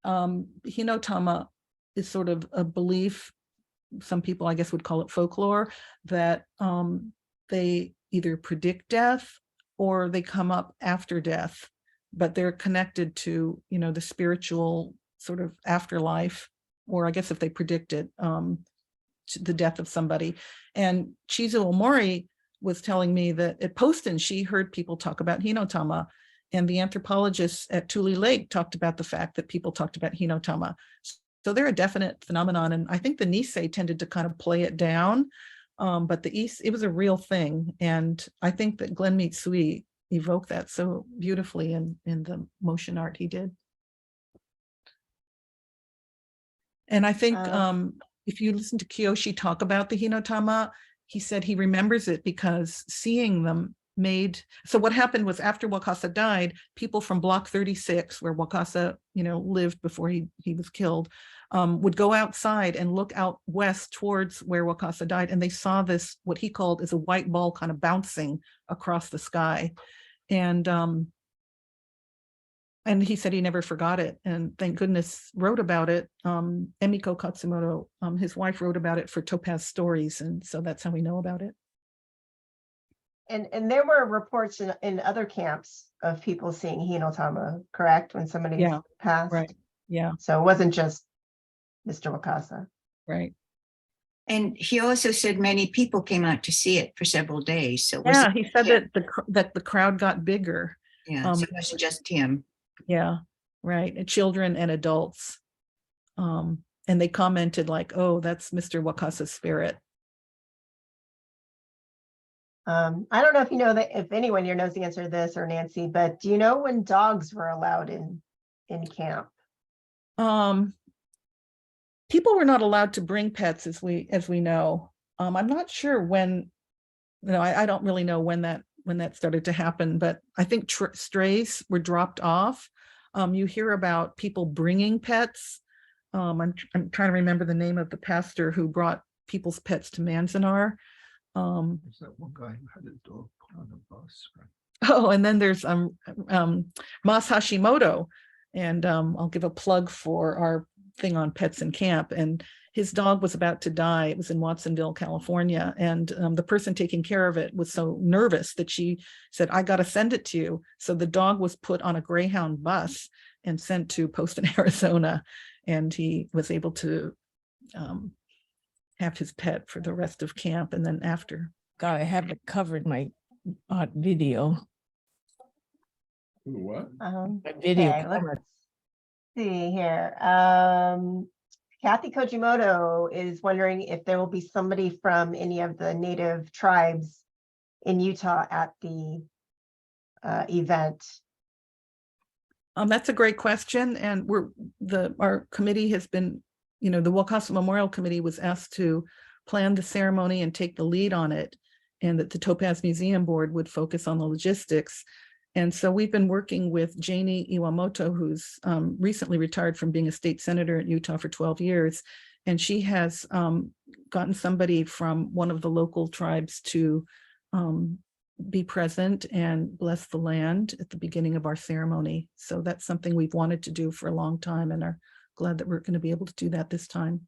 Hinotama is sort of a belief, some people I guess would call it folklore, that they either predict death or they come up after death, but they're connected to, the spiritual sort of afterlife, or I guess if they predict it, the death of somebody. And Chizu Omori was telling me that at Poston, she heard people talk about Hinotama, and the anthropologists at Tule Lake talked about the fact that people talked about Hinotama. So they're a definite phenomenon. And I think the Issei tended to kind of play it down, but it was a real thing. And I think that Glenn Mitsui evoked that so beautifully in the motion art he did. And I think if you listen to Kiyoshi talk about the Hinotama, he said he remembers it because seeing them so what happened was, after Wakasa died, people from Block 36, where Wakasa, lived before he was killed, would go outside and look out west towards where Wakasa died, and they saw this, what he called is a white ball kind of bouncing across the sky. And he said he never forgot it, and thank goodness wrote about it. Emiko Katsumoto, his wife, wrote about it for Topaz Stories, and so that's how we know about it. And there were reports in other camps of people seeing Hinotama, correct? When somebody passed. Right. Yeah. So it wasn't just Mr. Wakasa. Right. And he also said many people came out to see it for several days. So Yeah, he said that the crowd got bigger. Yeah, so it wasn't just him. Yeah, right. And children and adults. And they commented like, oh, that's Mr. Wakasa's spirit. I don't know if you know that, if anyone here knows the answer to this, or Nancy, but do you know when dogs were allowed in camp? People were not allowed to bring pets, as we know. I'm not sure when. I don't really know when that started to happen, but I think strays were dropped off. You hear about people bringing pets. I'm trying to remember the name of the pastor who brought people's pets to Manzanar. There's that one guy who had a dog put on a bus, right? Oh, and then there's Mas Hashimoto, and I'll give a plug for our thing on pets in camp. And his dog was about to die. It was in Watsonville, California, and the person taking care of it was so nervous that she said, "I got to send it to you." So the dog was put on a Greyhound bus and sent to Poston, Arizona, and he was able to have his pet for the rest of camp. And then after, God, I have it covered my video. What? My video. Okay, let's see here. Kathy Kojimoto is wondering if there will be somebody from any of the native tribes in Utah at the event. That's a great question, and our committee has been, the Wakasa Memorial Committee was asked to plan the ceremony and take the lead on it, and that the Topaz Museum Board would focus on the logistics. And so we've been working with Janie Iwamoto, who's recently retired from being a state senator in Utah for 12 years. And she has gotten somebody from one of the local tribes to be present and bless the land at the beginning of our ceremony. So that's something we've wanted to do for a long time, and are glad that we're going to be able to do that this time.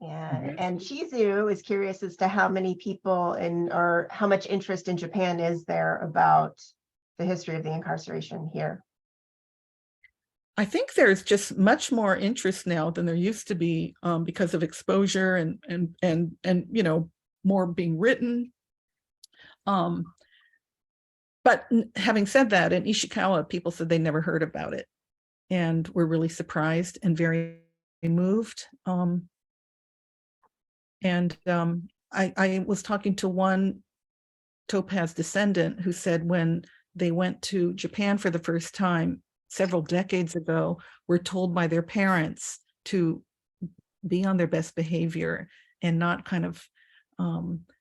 Yeah, and Shizu is curious as to how many people or how much interest in Japan is there about the history of the incarceration here. I think there's just much more interest now than there used to be because of exposure and more being written. But having said that, in Ishikawa, people said they never heard about it, and were really surprised and very moved. I was talking to one Topaz descendant who said when they went to Japan for the first time several decades ago, were told by their parents to be on their best behavior and not kind of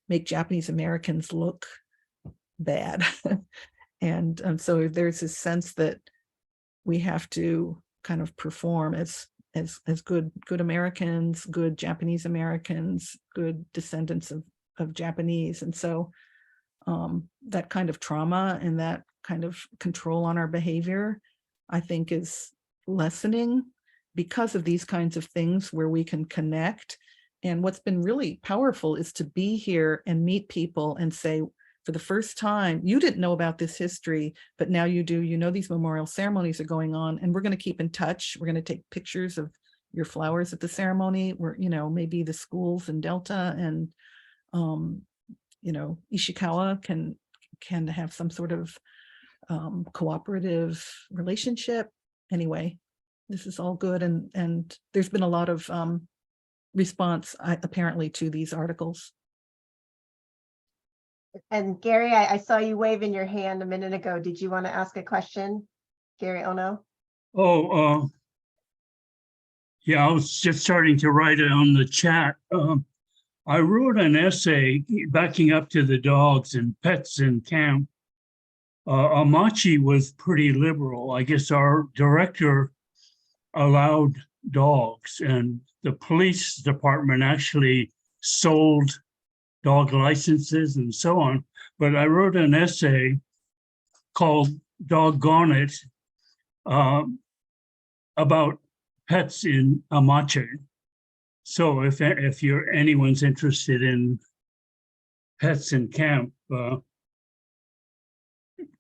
make Japanese Americans look bad. And so there's this sense that we have to kind of perform as good Americans, good Japanese Americans, good descendants of Japanese. And so that kind of trauma and that kind of control on our behavior, I think, is lessening because of these kinds of things where we can connect. And what's been really powerful is to be here and meet people and say, for the first time, you didn't know about this history, but now you do. These memorial ceremonies are going on, and we're going to keep in touch. We're going to take pictures of your flowers at the ceremony, where, maybe the schools in Delta and, Ishikawa can have some sort of cooperative relationship. Anyway, this is all good. And there's been a lot of response, apparently, to these articles. And Gary, I saw you waving your hand a minute ago. Did you want to ask a question, Gary Ono? Oh, yeah, I was just starting to write it on the chat. I wrote an essay backing up to the dogs and pets in camp. Amachi was pretty liberal. I guess our director allowed dogs, and the police department actually sold dog licenses and so on. But I wrote an essay called Doggone It about pets in Amache. So if anyone's interested in pets in camp,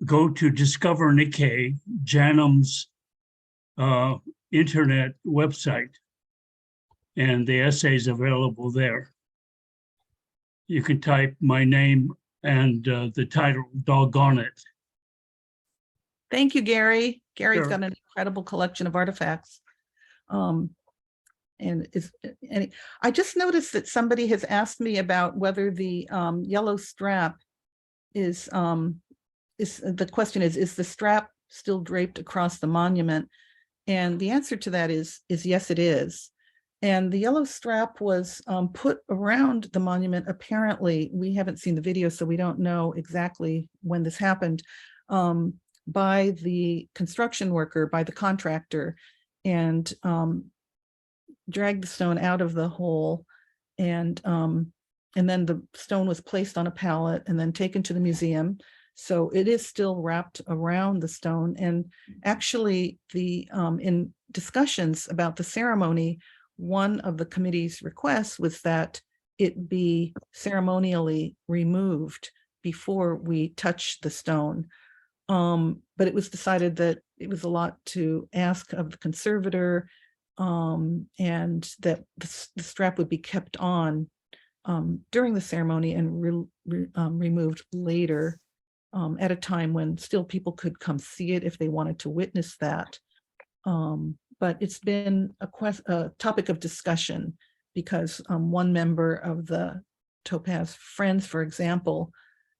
go to Discover Nikkei, Janum's internet website. and the essay is available there. You can type my name and the title, Doggone It. Thank you, Gary. Gary's Sure. got an incredible collection of artifacts. And I just noticed that somebody has asked me about whether the yellow strap is the question is the strap still draped across the monument? And the answer to that is yes, it is. And the yellow strap was put around the monument. Apparently, we haven't seen the video, so we don't know exactly when this happened, by the construction worker, by the contractor, and dragged the stone out of the hole. And then the stone was placed on a pallet and then taken to the museum. So it is still wrapped around the stone. And actually, in discussions about the ceremony, one of the committee's requests was that it be ceremonially removed before we touch the stone. But it was decided that it was a lot to ask of the conservator, and that the strap would be kept on during the ceremony and removed later, at a time when still people could come see it if they wanted to witness that. But it's been a topic of discussion because one member of the Topaz Friends, for example,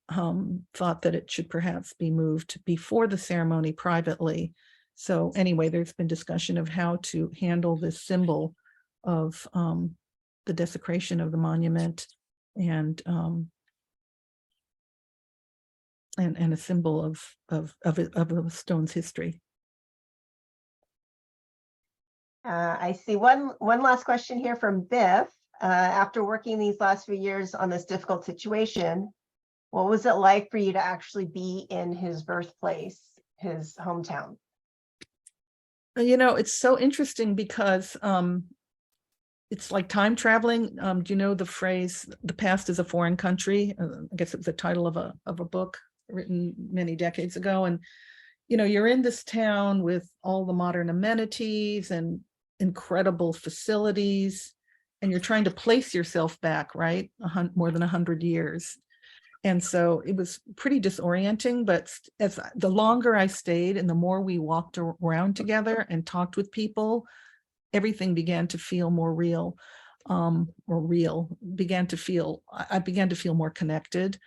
thought that it should perhaps be moved before the ceremony privately. So anyway, there's been discussion of how to handle this symbol of the desecration of the monument and a symbol of the stone's history. I see one last question here from Biff. After working these last few years on this difficult situation, what was it like for you to actually be in his birthplace, his hometown? You know, it's so interesting because it's like time traveling. Do you know the phrase, the past is a foreign country? I guess it was the title of a book written many decades ago. And, you know, you're in this town with all the modern amenities and incredible facilities, and you're trying to place yourself back, right? More than 100 years. And so it was pretty disorienting, but as the longer I stayed and the more we walked around together and talked with people, everything began to feel more real, I began to feel more connected.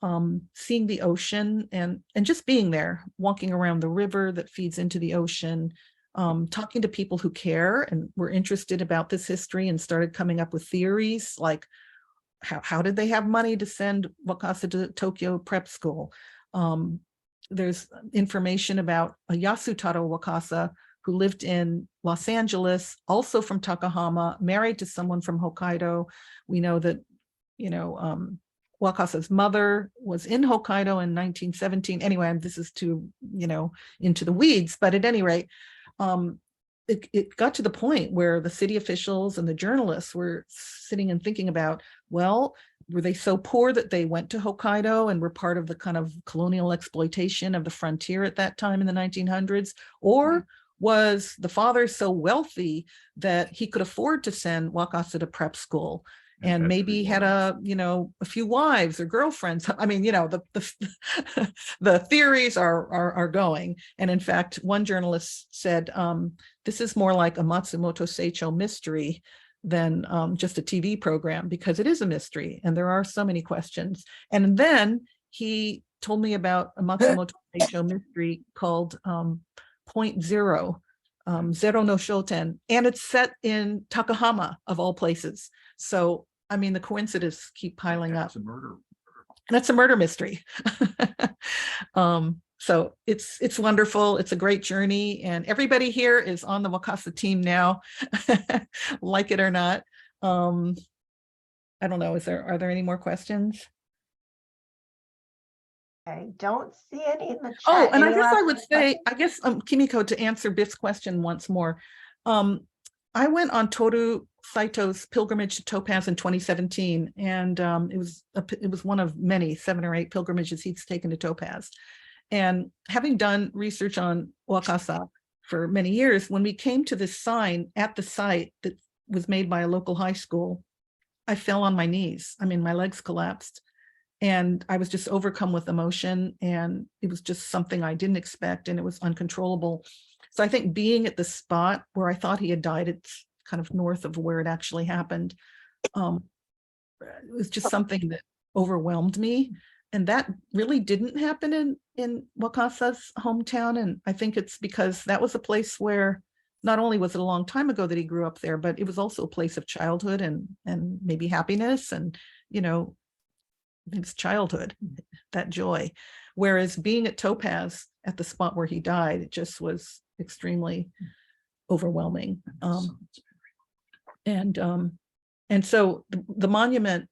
Seeing the ocean and just being there, walking around the river that feeds into the ocean, talking to people who care and were interested about this history and started coming up with theories like, how did they have money to send Wakasa to Tokyo prep school? There's information about a Yasutaro Wakasa who lived in Los Angeles, also from Takahama, married to someone from Hokkaido. We know that, you know, Wakasa's mother was in Hokkaido in 1917. Anyway, this is too, you know, into the weeds, but at any rate, it got to the point where the city officials and the journalists were sitting and thinking about, well, were they so poor that they went to Hokkaido and were part of the kind of colonial exploitation of the frontier at that time in the 1900s? Or was the father so wealthy that he could afford to send Wakasa to prep school? And maybe had a few wives or girlfriends. I mean, you know, the theories are going. And in fact, one journalist said, this is more like a Matsumoto Seicho mystery than just a TV program, because it is a mystery and there are so many questions. And then he told me about a Matsumoto Seicho mystery called Point Zero, Zero no Shoten, and it's set in Takahama of all places. So, I mean, the coincidences keep piling up. That's a murder mystery. So it's wonderful. It's a great journey, and everybody here is on the Wakasa team now, like it or not. I don't know. Are there any more questions? I don't see any in the chat. Oh, and Any I guess I last would say, Kimiko, to answer Biff's question once more, I went on Toru Saito's pilgrimage to Topaz in 2017, and it was one of many 7 or 8 pilgrimages he's taken to Topaz. And having done research on Wakasa for many years, when we came to this sign at the site that was made by a local high school, I fell on my knees. I mean, my legs collapsed and I was just overcome with emotion, and it was just something I didn't expect, and it was uncontrollable. So I think being at the spot where I thought he had died, it's kind of north of where it actually happened, it was just something that overwhelmed me. And that really didn't happen in Wakasa's hometown. And I think it's because that was a place where not only was it a long time ago that he grew up there, but it was also a place of childhood and maybe happiness and, you know, his childhood, that joy. Whereas being at Topaz at the spot where he died, it just was extremely overwhelming. And so the monument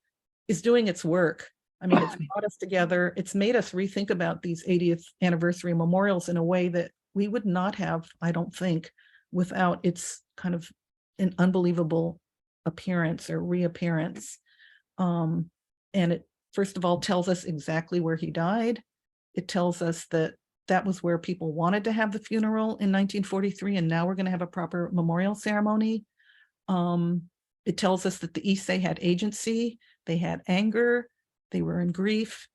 is doing its work. I mean, it's brought us together. It's made us rethink about these 80th anniversary memorials in a way that we would not have, I don't think, without its kind of an unbelievable appearance or reappearance. And it, first of all, tells us exactly where he died. It tells us that that was where people wanted to have the funeral in 1943, and now we're going to have a proper memorial ceremony. It tells us that the Issei had agency, they had anger, they were in grief,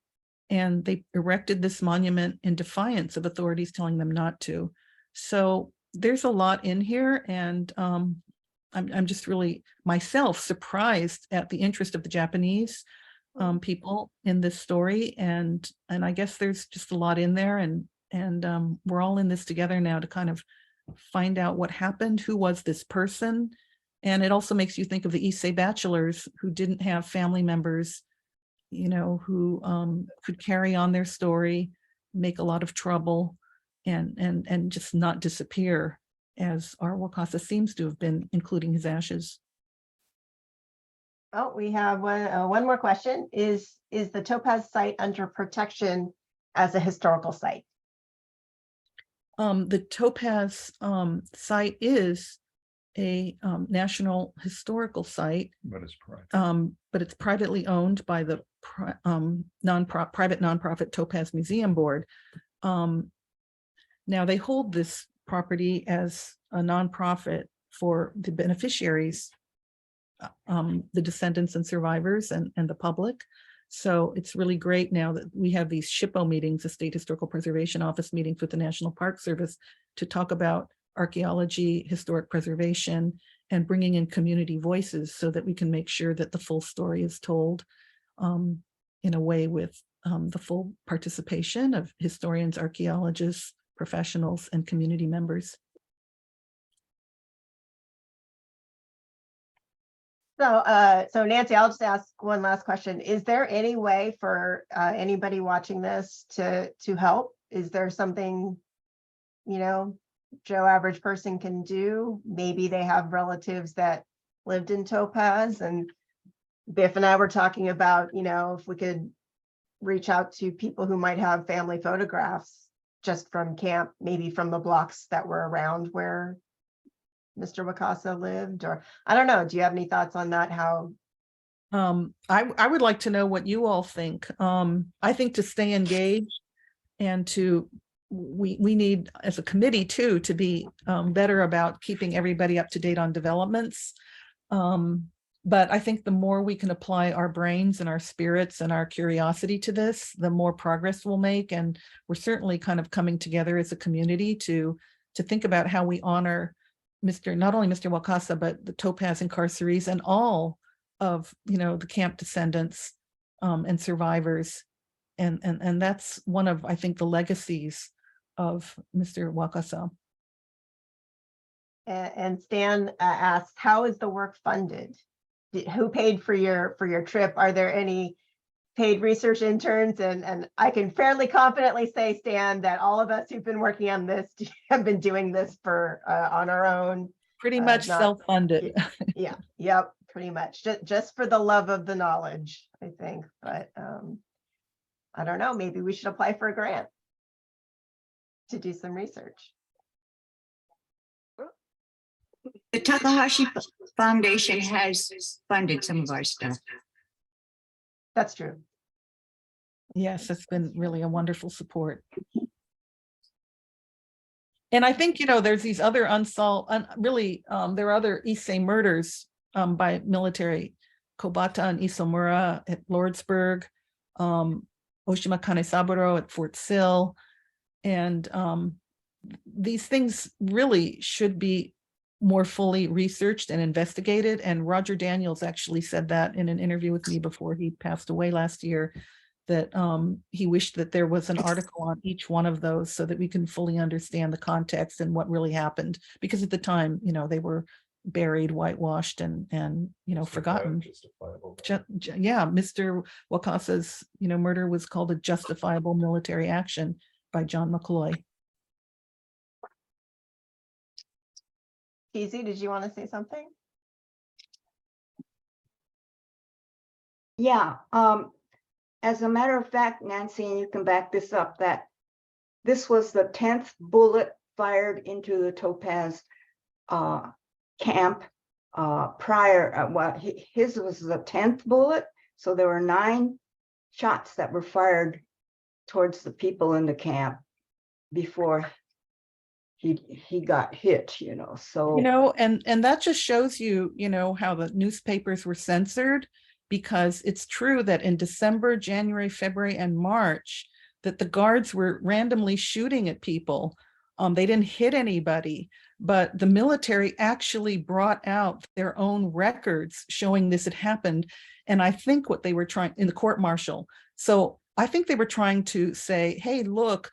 and they erected this monument in defiance of authorities telling them not to. So there's a lot in here, and I'm just really myself surprised at the interest of the Japanese people in this story, and I guess there's just a lot in there, and we're all in this together now to kind of find out what happened, who was this person. And it also makes you think of the Issei bachelors who didn't have family members, you know, who could carry on their story, make a lot of trouble, and just not disappear, as our Wakasa seems to have been, including his ashes. Oh, we have one more question. Is the Topaz site under protection as a historical site? The Topaz site is a national historical site, But it's private. but it's privately owned by the private nonprofit Topaz Museum Board. Now they hold this property as a nonprofit for the beneficiaries, the descendants and survivors and the public. So it's really great now that we have these SHPO meetings, the State Historical Preservation Office meetings with the National Park Service, to talk about archaeology, historic preservation, and bringing in community voices so that we can make sure that the full story is told in a way with the full participation of historians, archaeologists, professionals, and community members. So Nancy, I'll just ask one last question. Is there any way for anybody watching this to help? Is there something, you know, Joe average person can do? Maybe they have relatives that lived in Topaz, and Biff and I were talking about, you know, if we could reach out to people who might have family photographs just from camp, maybe from the blocks that were around where Mr. Wakasa lived, or I don't know. Do you have any thoughts on that? How? I would like to know what you all think. I think to stay engaged and to we need as a committee too to be better about keeping everybody up to date on developments. But I think the more we can apply our brains and our spirits and our curiosity to this, the more progress we'll make. And we're certainly kind of coming together as a community to think about how we honor not only Mr. Wakasa, but the Topaz incarcerees and all of, you know, the camp descendants and survivors. And that's one of, I think, the legacies of Mr. Wakasa. And Stan asks, how is the work funded? Who paid for your trip? Are there any paid research interns? And I can fairly confidently say, Stan, that all of us who've been working on this have been doing this for on our own. Pretty much self-funded. Yeah, yep, pretty much. Just for the love of the knowledge, I think. But I don't know, maybe we should apply for a grant to do some research. The Takahashi Foundation has funded some of our stuff. That's true. Yes, it's been really a wonderful support. And I think, you know, there's these other unsolved, there are other Issei murders by military, Kobata and Isomura at Lordsburg, Oshima Kanesaburo at Fort Sill. And these things really should be more fully researched and investigated. And Roger Daniels actually said that in an interview with me before he passed away last year, that he wished that there was an article on each one of those so that we can fully understand the context and what really happened. Because at the time, you know, they were buried, whitewashed, and you know, forgotten. Yeah, Mr. Wakasa's, you know, murder was called a justifiable military action by John McCloy. Easy, did you want to say something? Yeah, as a matter of fact, Nancy, and you can back this up, that this was the 10th bullet fired into the Topaz camp prior. Well, his was the 10th bullet, so there were 9 shots that were fired towards the people in the camp before he got hit, you know. So, you know, and that just shows you, you know, how the newspapers were censored, because it's true that in December, January, February, and March, that the guards were randomly shooting at people. They didn't hit anybody, but the military actually brought out their own records showing this had happened. And I think what they were trying in the court martial. So I think they were trying to say, hey, look,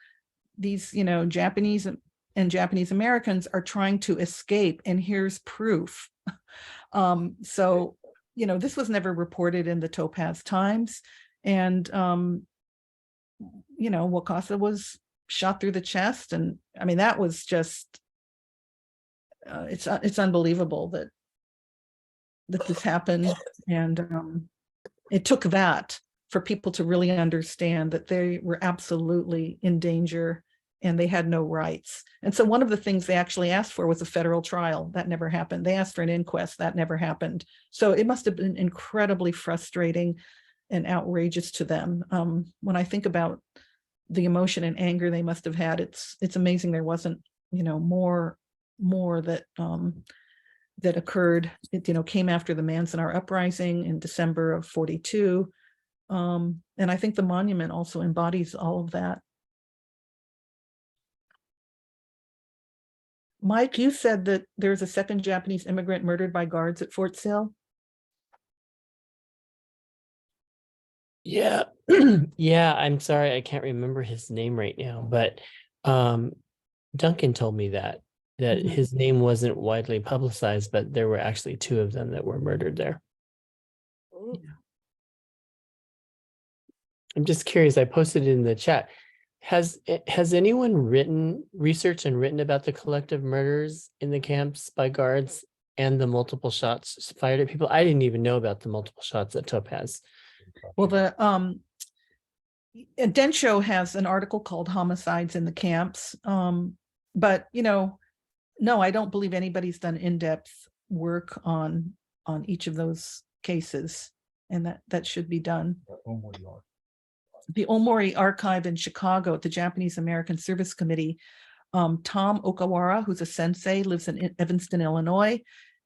these, you know, Japanese and Japanese Americans are trying to escape, and here's proof. So, you know, this was never reported in the Topaz Times. And, you know, Wakasa was shot through the chest. And I mean, that was just, it's unbelievable that this happened. And it took that for people to really understand that they were absolutely in danger and they had no rights. And so one of the things they actually asked for was a federal trial. That never happened. They asked for an inquest. That never happened. So it must have been incredibly frustrating and outrageous to them. When I think about the emotion and anger they must have had, it's amazing there wasn't, you know, more that that occurred. It, you know, came after the Manzanar uprising in December of '42. And I think the monument also embodies all of that. Mike, you said that there's a second Japanese immigrant murdered by guards at Fort Sill. Yeah. Yeah, I'm sorry, I can't remember his name right now, but Duncan told me that his name wasn't widely publicized, but there were actually 2 of them that were murdered there. Yeah. I'm just curious, I posted it in the chat. Has anyone researched and written about the collective murders in the camps by guards and the multiple shots fired at people? I didn't even know about the multiple shots at Topaz. Well, the Densho has an article called Homicides in the Camps. But, you know, no, I don't believe anybody's done in-depth work on each of those cases, and that should be done. The Omori Archive in Chicago at the Japanese American Service Committee, Tom Okawara, who's a sensei, lives in Evanston, Illinois,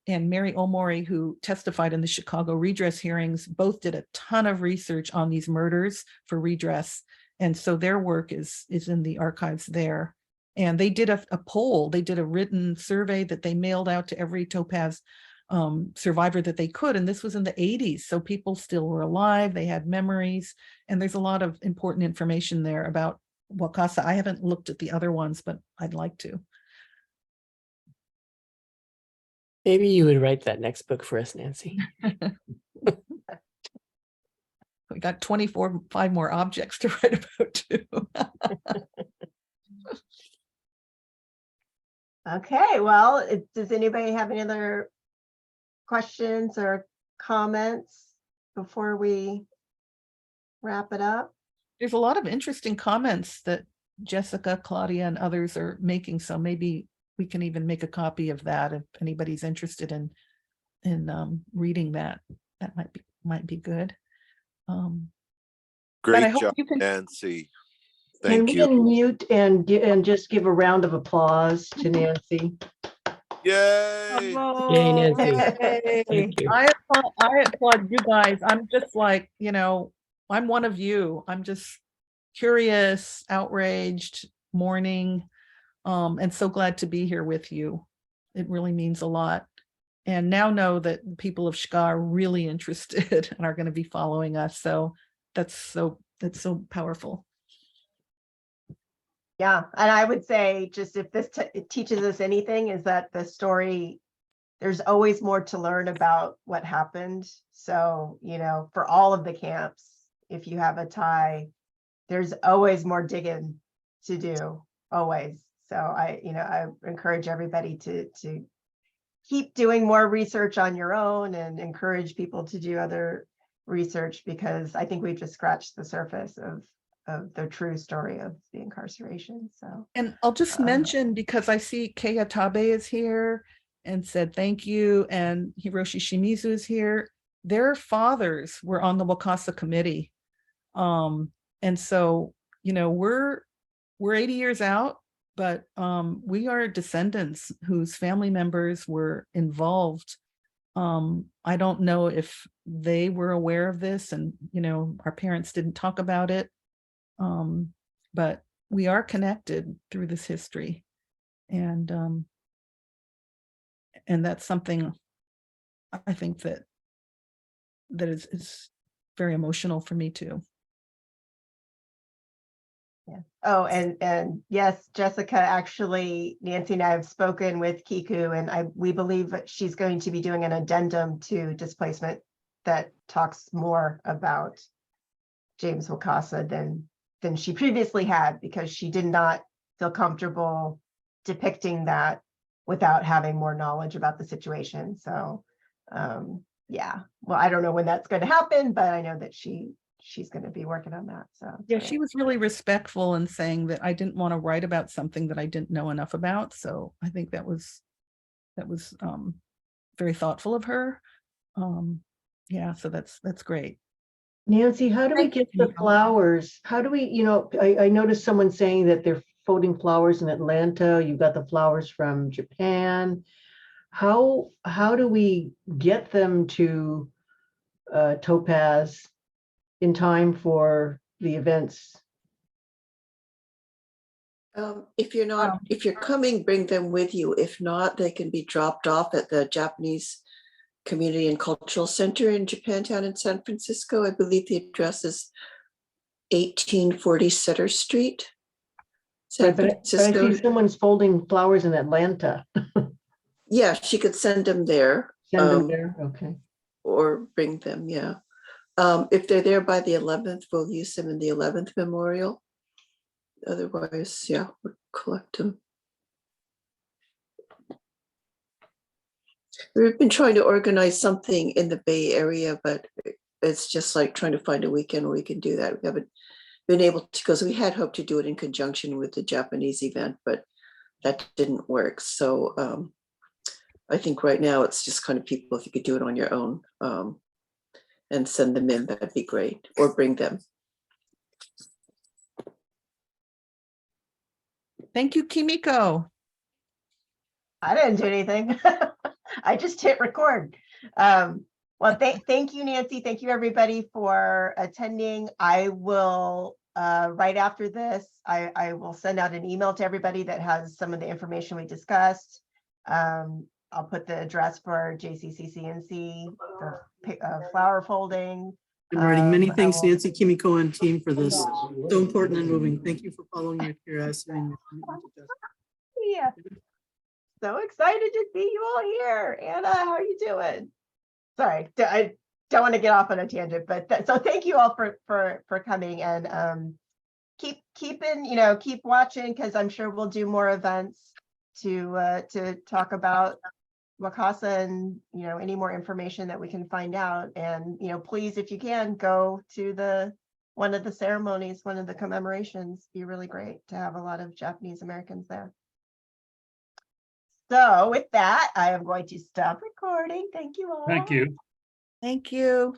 and Mary Omori, who testified in the Chicago redress hearings, both did a ton of research on these murders for redress. And so their work is in the archives there. And they did a poll, they did a written survey that they mailed out to every Topaz survivor that they could. And this was in the 80s. So people still were alive, they had memories, and there's a lot of important information there about Wakasa. I haven't looked at the other ones, but I'd like to. Maybe you would write that next book for us, Nancy. We got 5 more objects to write about too. Okay, well, does anybody have any other questions or comments before we wrap it up? There's a lot of interesting comments that Jessica, Claudia, and others are making, so maybe we can even make a copy of that if anybody's interested in reading that. That might be good. Great job, Nancy. Thank you. Can we unmute and just give a round of applause to Nancy? Yay! Yay, Nancy. Yay. Thank you. I applaud you guys. I'm just like, I'm one of you. I'm just curious, outraged, mourning, and so glad to be here with you. It really means a lot. And now know that the people of Shka are really interested and are going to be following us. So that's so powerful. Yeah, and I would say just if this it teaches us anything is that the story, there's always more to learn about what happened. So, for all of the camps, if you have a tie, there's always more digging to do, always. So I encourage everybody to keep doing more research on your own and encourage people to do other research, because I think we've just scratched the surface of the true story of the incarceration. So, and I'll just mention, because I see Keiya Tabe is here and said thank you, and Hiroshi Shimizu is here. Their fathers were on the Wakasa committee, and so we're 80 years out, but we are descendants whose family members were involved. I don't know if they were aware of this, and our parents didn't talk about it, but we are connected through this history, and that's something I think that is very emotional for me too. Yeah. Oh, and yes, Jessica, actually, Nancy and I have spoken with Kiku, and we believe that she's going to be doing an addendum to displacement that talks more about James Wakasa than she previously had, because she did not feel comfortable depicting that without having more knowledge about the situation. So, yeah, well, I don't know when that's going to happen, but I know that she's going to be working on that. So yeah, she was really respectful in saying that I didn't want to write about something that I didn't know enough about. So I think that was very thoughtful of her. Yeah, so that's great. Nancy, how do we get the flowers? How do we, I noticed someone saying that they're folding flowers in Atlanta. You've got the flowers from Japan. How do we get them to Topaz in time for the events? If you're coming, bring them with you. If not, they can be dropped off at the Japanese Community and Cultural Center in Japantown in San Francisco. I believe the address is 1840 Sutter Street, San Francisco. But I see someone's folding flowers in Atlanta. Yeah, she could send them there. Send them there, okay. Or bring them, yeah. If they're there by the 11th, we'll use them in the 11th memorial. Otherwise, yeah, we'll collect them. We've been trying to organize something in the Bay Area, but it's just like trying to find a weekend where we can do that. We haven't been able to, because we had hoped to do it in conjunction with the Japanese event, but that didn't work. So I think right now it's just kind of people, if you could do it on your own and send them in, that'd be great, or bring them. Thank you, Kimiko. I didn't do anything. I just hit record. Well, thank you, Nancy. Thank you, everybody, for attending. I will, right after this, I will send out an email to everybody that has some of the information we discussed. I'll put the address for JCCCNC, the flower folding. Been writing many thanks, Nancy, Kimiko, and team for this. So important and moving. Thank you for following your curiosity and your commitment to justice. Yeah. So excited to see you all here. Anna, how are you doing? Sorry, I don't want to get off on a tangent, but so thank you all for coming, and keep watching, because I'm sure we'll do more events to talk about Wakasa and any more information that we can find out. And please, if you can, go to one of the ceremonies, one of the commemorations. Be really great to have a lot of Japanese Americans there. So with that, I am going to stop recording. Thank you all. Thank you. Thank you.